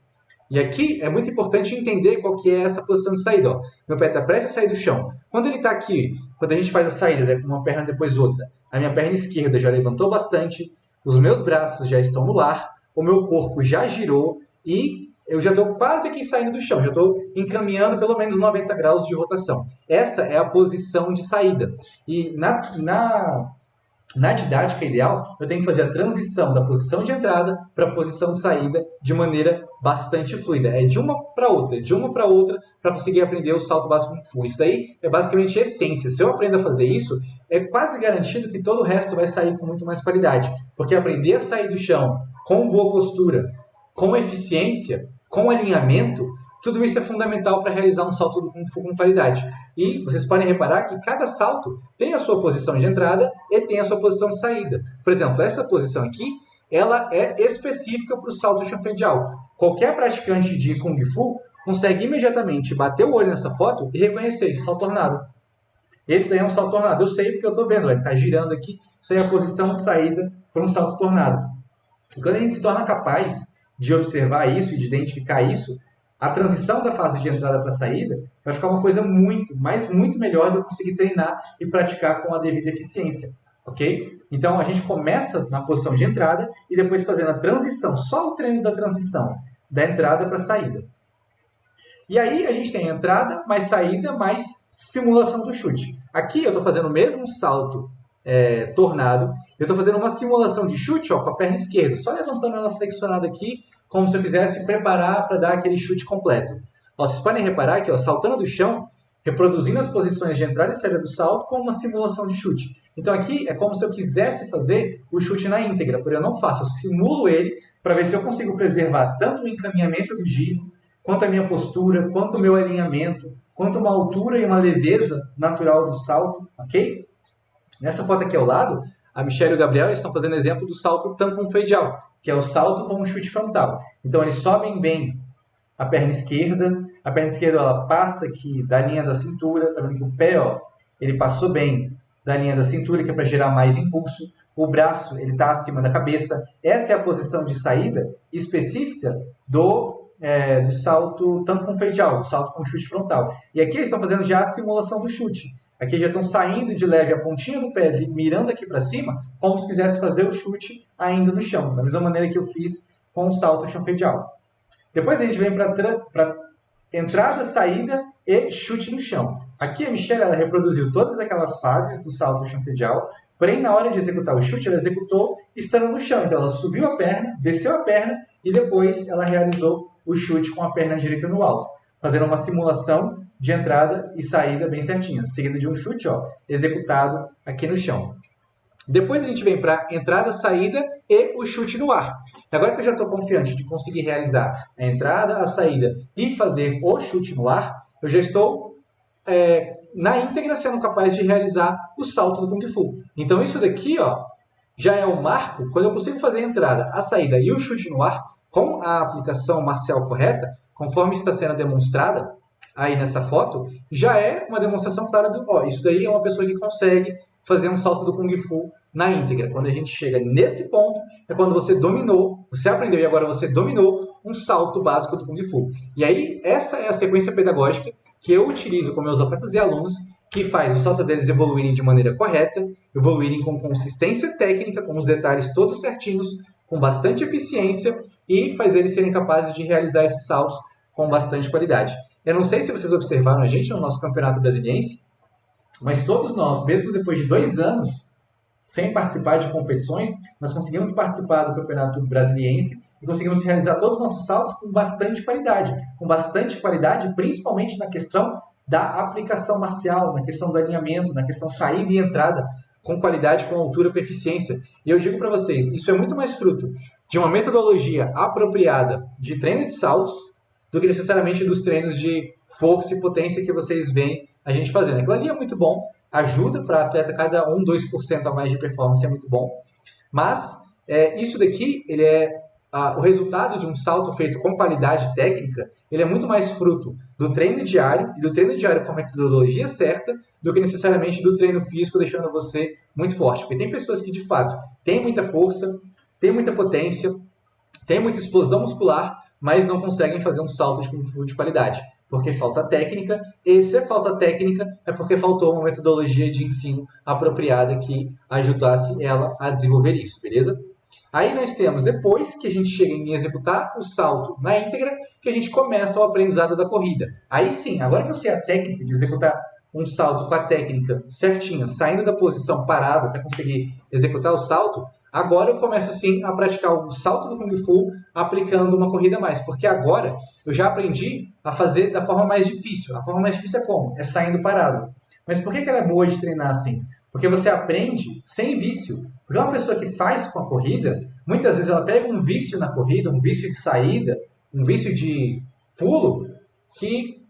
E aqui é muito importante entender qual que é essa posição de saída. Meu pé está prestes a sair do chão. Quando ele está aqui, quando a gente faz a saída, com uma perna depois outra, a minha perna esquerda já levantou bastante, os meus braços já estão no ar, o meu corpo já girou e eu já estou quase aqui saindo do chão, já estou encaminhando pelo menos 90 graus de rotação. Essa é a posição de saída. E na didática ideal, eu tenho que fazer a transição da posição de entrada para a posição de saída de maneira bastante fluida. É de uma para outra, para conseguir aprender o salto básico Kung Fu. Isso daí é basicamente a essência. Se eu aprendo a fazer isso, é quase garantido que todo o resto vai sair com muito mais qualidade. Porque aprender a sair do chão com boa postura, com eficiência, com alinhamento, tudo isso é fundamental para realizar um salto do Kung Fu com qualidade. E vocês podem reparar que cada salto tem a sua posição de entrada e tem a sua posição de saída. Por exemplo, essa posição aqui, ela é específica para o salto Xuanfengjiao. Qualquer praticante de Kung Fu consegue imediatamente bater o olho nessa foto e reconhecer esse salto tornado. Esse daí é um salto tornado. Eu sei porque eu estou vendo, ele está girando aqui. Isso aí é a posição de saída para um salto tornado. E quando a gente se torna capaz de observar isso e de identificar isso, a transição da fase de entrada para a saída vai ficar uma coisa muito melhor de eu conseguir treinar e praticar com a devida eficiência, ok? Então, a gente começa na posição de entrada e depois fazendo a transição, só o treino da transição, da entrada para a saída. E aí, a gente tem entrada, mais saída, mais simulação do chute. Aqui, eu estou fazendo o mesmo salto tornado, eu estou fazendo uma simulação de chute com a perna esquerda, só levantando ela flexionada aqui, como se eu quisesse preparar para dar aquele chute completo. Vocês podem reparar que, saltando do chão, reproduzindo as posições de entrada e saída do salto com uma simulação de chute. Então aqui é como se eu quisesse fazer o chute na íntegra, porém eu não faço, eu simulo ele para ver se eu consigo preservar tanto o encaminhamento do giro, quanto a minha postura, quanto o meu alinhamento, quanto uma altura e uma leveza natural do salto, ok? Nessa foto aqui ao lado, a Michelle e o Gabriel estão fazendo exemplo do salto Tan Kung Fei-Jiao, que é o salto com o chute frontal. Então eles sobem bem a perna esquerda ela passa aqui da linha da cintura, tá vendo que o pé, ele passou bem da linha da cintura, que é para gerar mais impulso. O braço, ele está acima da cabeça. Essa é a posição de saída específica do salto Tan Kung Fei-Jiao, o salto com chute frontal. E aqui eles estão fazendo já a simulação do chute. Aqui já estão saindo de leve a pontinha do pé, mirando aqui para cima, como se quisesse fazer o chute ainda no chão, da mesma maneira que eu fiz com o salto Xuanfengjiao. Depois a gente vem para entrada, saída e chute no chão. Aqui a Michelle ela reproduziu todas aquelas fases do salto Xuanfengjiao, porém na hora de executar o chute, ela executou estando no chão. Então ela subiu a perna, desceu a perna e depois ela realizou o chute com a perna direita no alto, fazendo uma simulação de entrada e saída bem certinha, seguida de um chute executado aqui no chão. Depois a gente vem para entrada, saída e o chute no ar. Agora que eu já estou confiante de conseguir realizar a entrada, a saída e fazer o chute no ar, eu já estou na íntegra sendo capaz de realizar o salto do Kung Fu. Então isso daqui já é o marco, quando eu consigo fazer a entrada, a saída e o chute no ar com a aplicação marcial correta, conforme está sendo demonstrada aí nessa foto, já é uma demonstração clara do, isso daí é uma pessoa que consegue fazer um salto do Kung Fu na íntegra. Quando a gente chega nesse ponto, é quando você dominou, você aprendeu e agora você dominou um salto básico do Kung Fu. E aí, essa é a sequência pedagógica que eu utilizo com meus atletas e alunos, que faz o salto deles evoluírem de maneira correta, evoluírem com consistência técnica, com os detalhes todos certinhos, com bastante eficiência e faz eles serem capazes de realizar esses saltos com bastante qualidade. Eu não sei se vocês observaram a gente no nosso Campeonato Brasiliense, mas todos nós, mesmo depois de 2 anos sem participar de competições, nós conseguimos participar do Campeonato Brasiliense e conseguimos realizar todos os nossos saltos com bastante qualidade, principalmente na questão da aplicação marcial, na questão do alinhamento, na questão saída e entrada, com qualidade, com altura, com eficiência. E eu digo para vocês, isso é muito mais fruto de uma metodologia apropriada de treino de saltos do que necessariamente dos treinos de força e potência que vocês veem a gente fazendo. Aquilo ali é muito bom, ajuda para atleta cada 2% a mais de performance, é muito bom. Mas isso daqui, ele é o resultado de um salto feito com qualidade técnica, ele é muito mais fruto do treino diário, e do treino diário com a metodologia certa, do que necessariamente do treino físico deixando você muito forte. Porque tem pessoas que, de fato, têm muita força, têm muita potência, têm muita explosão muscular, mas não conseguem fazer um salto de Kung Fu de qualidade, porque falta técnica, e se falta técnica, é porque faltou uma metodologia de ensino apropriada que ajudasse ela a desenvolver isso, beleza? Aí nós temos, depois que a gente chega em executar o salto na íntegra, que a gente começa o aprendizado da corrida. Aí sim, agora que eu sei a técnica de executar um salto com a técnica certinha, saindo da posição parado até conseguir executar o salto, agora eu começo sim a praticar o salto do Kung Fu aplicando uma corrida a mais, porque agora eu já aprendi a fazer da forma mais difícil. A forma mais difícil é como? É saindo parado. Mas por que ela é boa de treinar assim? Porque você aprende sem vício. Porque uma pessoa que faz com a corrida, muitas vezes ela pega um vício na corrida, um vício de saída, um vício de pulo, que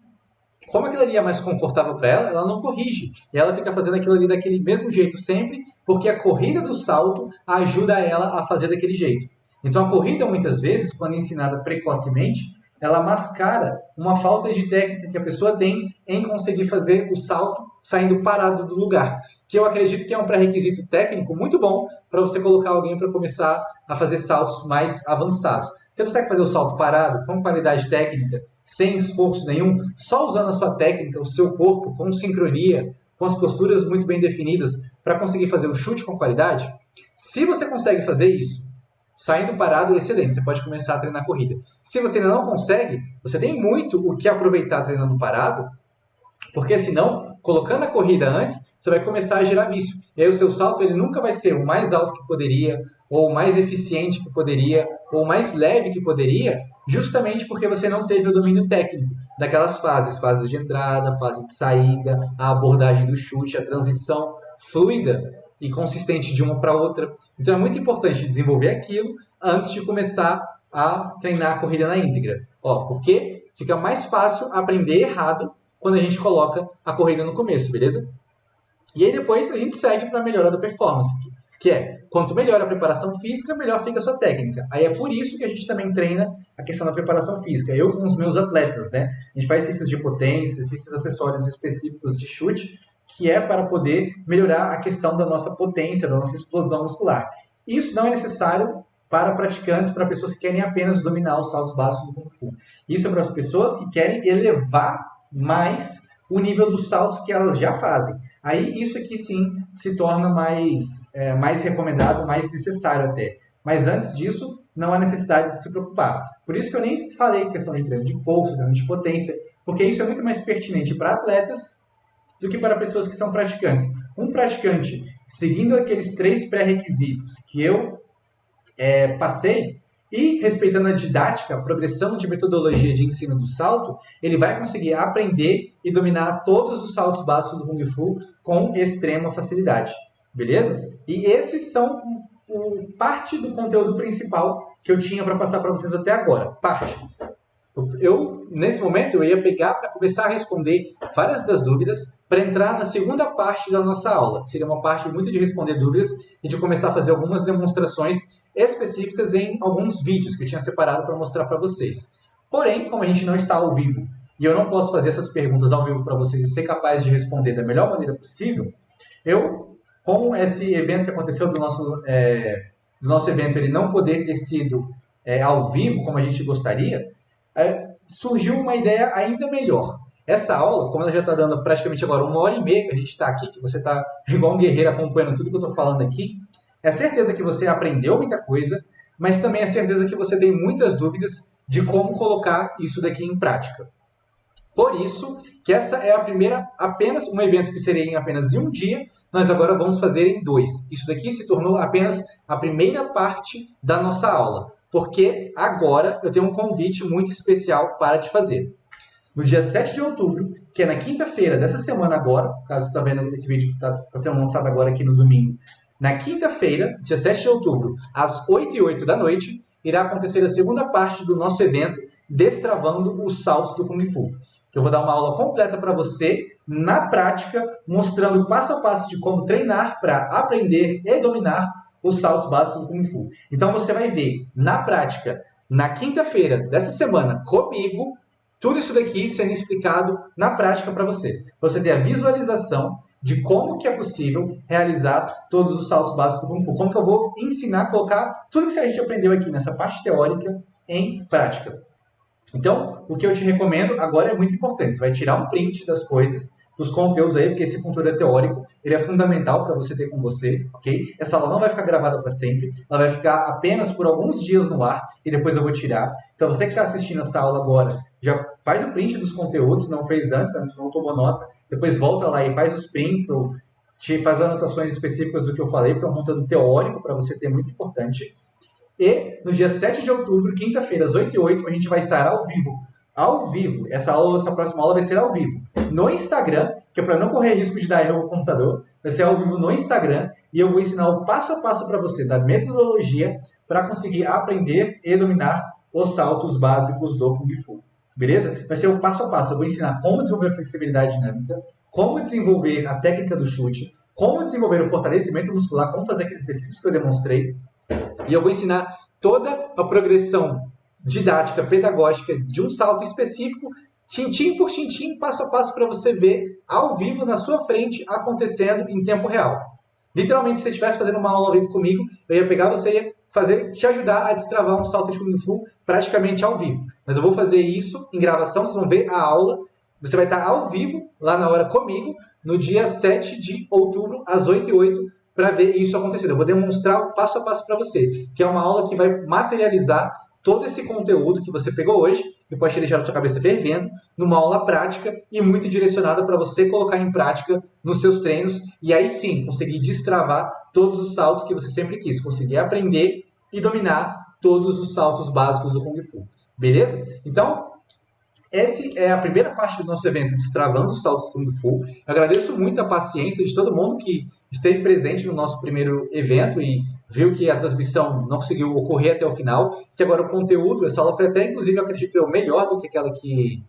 como aquilo ali é mais confortável para ela, ela não corrige. E ela fica fazendo aquilo ali daquele mesmo jeito sempre, porque a corrida do salto ajuda ela a fazer daquele jeito. Então a corrida, muitas vezes, quando ensinada precocemente, ela mascara uma falta de técnica que a pessoa tem em conseguir fazer o salto saindo parado do lugar. Que eu acredito que é um pré-requisito técnico muito bom para você colocar alguém para começar a fazer saltos mais avançados. Você consegue fazer o salto parado, com qualidade técnica, sem esforço nenhum, só usando a sua técnica, o seu corpo, com sincronia, com as posturas muito bem definidas, para conseguir fazer o chute com qualidade? Se você consegue fazer isso, saindo parado, excelente, você pode começar a treinar corrida. Se você ainda não consegue, você tem muito o que aproveitar treinando parado, porque senão, colocando a corrida antes, você vai começar a gerar vício. E aí o seu salto ele nunca vai ser o mais alto que poderia, ou o mais eficiente que poderia, ou o mais leve que poderia, justamente porque você não teve o domínio técnico daquelas fases de entrada, fase de saída, a abordagem do chute, a transição fluida e consistente de uma para outra. Então é muito importante desenvolver aquilo antes de começar a treinar a corrida na íntegra. Porque fica mais fácil aprender errado quando a gente coloca a corrida no começo, beleza? E aí depois a gente segue para a melhora da performance, que é, quanto melhor a preparação física, melhor fica a sua técnica. Aí é por isso que a gente também treina a questão da preparação física. Eu com os meus atletas, né? A gente faz exercícios de potência, exercícios acessórios específicos de chute, que é para poder melhorar a questão da nossa potência, da nossa explosão muscular. Isso não é necessário para praticantes, para pessoas que querem apenas dominar os saltos básicos do Kung Fu. Isso é para as pessoas que querem elevar mais o nível dos saltos que elas já fazem. Aí isso aqui sim se torna mais recomendável, mais necessário até. Mas antes disso, não há necessidade de se preocupar. Por isso que eu nem falei questão de treino de força, treino de potência, porque isso é muito mais pertinente para atletas do que para pessoas que são praticantes. Um praticante, seguindo aqueles 3 pré-requisitos que eu passei, E respeitando a didática, a progressão de metodologia de ensino do salto, ele vai conseguir aprender e dominar todos os saltos básicos do Kung Fu com extrema facilidade. Beleza? E esses são parte do conteúdo principal que eu tinha para passar para vocês até agora. Parte. Nesse momento, eu ia pegar para começar a responder várias das dúvidas para entrar na segunda parte da nossa aula. Seria uma parte muito de responder dúvidas e de começar a fazer algumas demonstrações específicas em alguns vídeos que eu tinha separado para mostrar para vocês. Porém, como a gente não está ao vivo e eu não posso fazer essas perguntas ao vivo para vocês e ser capaz de responder da melhor maneira possível, com esse evento que aconteceu do nosso evento ele não poder ter sido ao vivo como a gente gostaria, surgiu uma ideia ainda melhor. Essa aula, como ela já está dando praticamente agora 1h30 que a gente está aqui, que você está igual um guerreiro acompanhando tudo que eu estou falando aqui, é certeza que você aprendeu muita coisa, mas também é certeza que você tem muitas dúvidas de como colocar isso daqui em prática. Por isso, que essa é a primeira, apenas um evento que seria em apenas um dia, nós agora vamos fazer em 2. Isso daqui se tornou apenas a primeira parte da nossa aula, porque agora eu tenho um convite muito especial para te fazer. No dia 7 de outubro, que é na quinta-feira dessa semana agora, caso você está vendo esse vídeo que está sendo lançado agora aqui no domingo, na quinta-feira, dia 7 de outubro, às 8h08 da noite, irá acontecer a segunda parte do nosso evento Destravando os Saltos do Kung Fu. Eu vou dar uma aula completa para você, na prática, mostrando passo a passo de como treinar para aprender e dominar os saltos básicos do Kung Fu. Então você vai ver, na prática, na quinta-feira dessa semana, comigo, tudo isso daqui sendo explicado na prática para você. Você ter a visualização de como que é possível realizar todos os saltos básicos do Kung Fu. Como que eu vou ensinar a colocar tudo que a gente aprendeu aqui nessa parte teórica em prática. Então, o que eu te recomendo agora é muito importante. Você vai tirar um print das coisas, dos conteúdos aí, porque esse conteúdo é teórico, ele é fundamental para você ter com você, ok? Essa aula não vai ficar gravada para sempre, ela vai ficar apenas por alguns dias no ar e depois eu vou tirar. Então, você que está assistindo essa aula agora, já faz o print dos conteúdos, se não fez antes, não tomou nota, depois volta lá e faz os prints ou faz anotações específicas do que eu falei, porque é um conteúdo teórico para você ter, muito importante. E no dia 7 de outubro, quinta-feira, às 8h08, a gente vai estar ao vivo. Ao vivo. Essa próxima aula vai ser ao vivo. No Instagram, que é para não correr risco de dar erro no computador, vai ser ao vivo no Instagram e eu vou ensinar o passo a passo para você da metodologia para conseguir aprender e dominar os saltos básicos do Kung Fu. Beleza? Vai ser o passo a passo. Eu vou ensinar como desenvolver a flexibilidade dinâmica, como desenvolver a técnica do chute, como desenvolver o fortalecimento muscular, como fazer aqueles exercícios que eu demonstrei. E eu vou ensinar toda a progressão didática, pedagógica de um salto específico, tintim por tintim, passo a passo, para você ver ao vivo na sua frente, acontecendo em tempo real. Literalmente, se você estivesse fazendo uma aula ao vivo comigo, eu ia pegar você e ia te ajudar a destravar um salto de Kung Fu praticamente ao vivo. Mas eu vou fazer isso em gravação, vocês vão ver a aula. Você vai estar ao vivo, lá na hora comigo, no dia 7 de outubro, às 8h08, para ver isso acontecendo. Eu vou demonstrar o passo a passo para você, que é uma aula que vai materializar todo esse conteúdo que você pegou hoje, que pode te deixar a sua cabeça fervendo, numa aula prática e muito direcionada para você colocar em prática nos seus treinos e aí sim conseguir destravar todos os saltos que você sempre quis, conseguir aprender e dominar todos os saltos básicos do Kung Fu. Beleza? Então, essa é a primeira parte do nosso evento, Destravando os Saltos do Kung Fu. Eu agradeço muito a paciência de todo mundo que esteve presente no nosso primeiro evento e viu que a transmissão não conseguiu ocorrer até o final, que agora o conteúdo, essa aula foi até, inclusive, eu acredito eu, melhor do que aquela que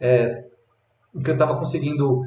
eu estava conseguindo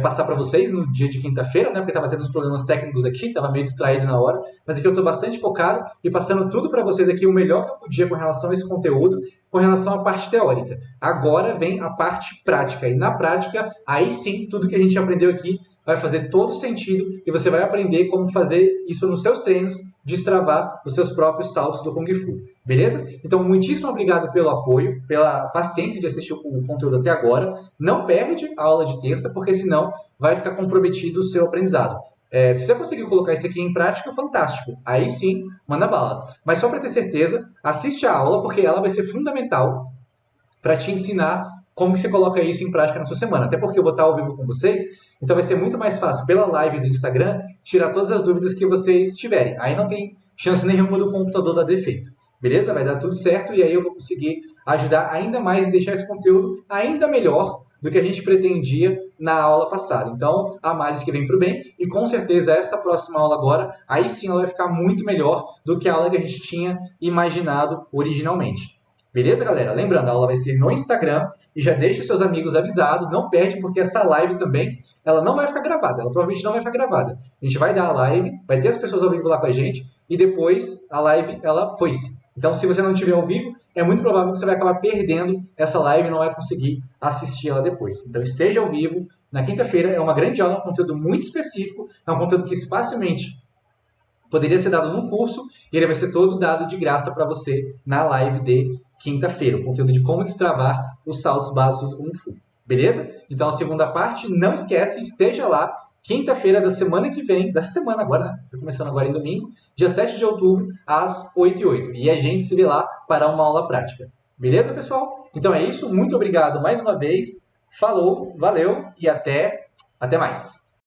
passar para vocês no dia de quinta-feira, né? Porque estava tendo uns problemas técnicos aqui, estava meio distraído na hora, mas aqui eu estou bastante focado e passando tudo para vocês aqui, o melhor que eu podia com relação a esse conteúdo, com relação à parte teórica. Agora vem a parte prática, e na prática, aí sim, tudo que a gente aprendeu aqui vai fazer todo sentido e você vai aprender como fazer isso nos seus treinos, destravar os seus próprios saltos do Kung Fu. Beleza? Então, muitíssimo obrigado pelo apoio, pela paciência de assistir o conteúdo até agora. Não perde a aula de terça, porque senão vai ficar comprometido o seu aprendizado. Se você conseguir colocar isso aqui em prática, fantástico. Aí sim, manda bala. Mas só para ter certeza, assiste a aula, porque ela vai ser fundamental para te ensinar como que você coloca isso em prática na sua semana. Até porque eu vou estar ao vivo com vocês, então vai ser muito mais fácil, pela live do Instagram, tirar todas as dúvidas que vocês tiverem. Aí não tem chance nenhuma do computador dar defeito. beleza? Vai dar tudo certo e aí eu vou conseguir ajudar ainda mais e deixar esse conteúdo ainda melhor do que a gente pretendia na aula passada. Então, a Malice que vem para o bem e com certeza essa próxima aula agora, aí sim ela vai ficar muito melhor do que a aula que a gente tinha imaginado originalmente. Beleza, galera? Lembrando, a aula vai ser no Instagram e já deixa os seus amigos avisados, não perde porque essa live também, ela não vai ficar gravada, ela provavelmente não vai ficar gravada. A gente vai dar a live, vai ter as pessoas ao vivo lá com a gente e depois a live, ela foi-se. Então, se você não estiver ao vivo, é muito provável que você vai acabar perdendo essa live e não vai conseguir assistir ela depois. Então, esteja ao vivo. Na quinta-feira é uma grande aula, um conteúdo muito específico, é um conteúdo que facilmente poderia ser dado no curso e ele vai ser todo dado de graça para você na live de quinta-feira, o conteúdo de como destravar os saltos básicos do Kung Fu. Beleza? Então, a segunda parte, não esquece, esteja lá, quinta-feira da semana que vem, dessa semana agora, né? Começando agora em domingo, dia 7 de outubro, às 8h08. E a gente se vê lá para uma aula prática. Beleza, pessoal? Então é isso, muito obrigado mais uma vez. Falou, valeu e até mais.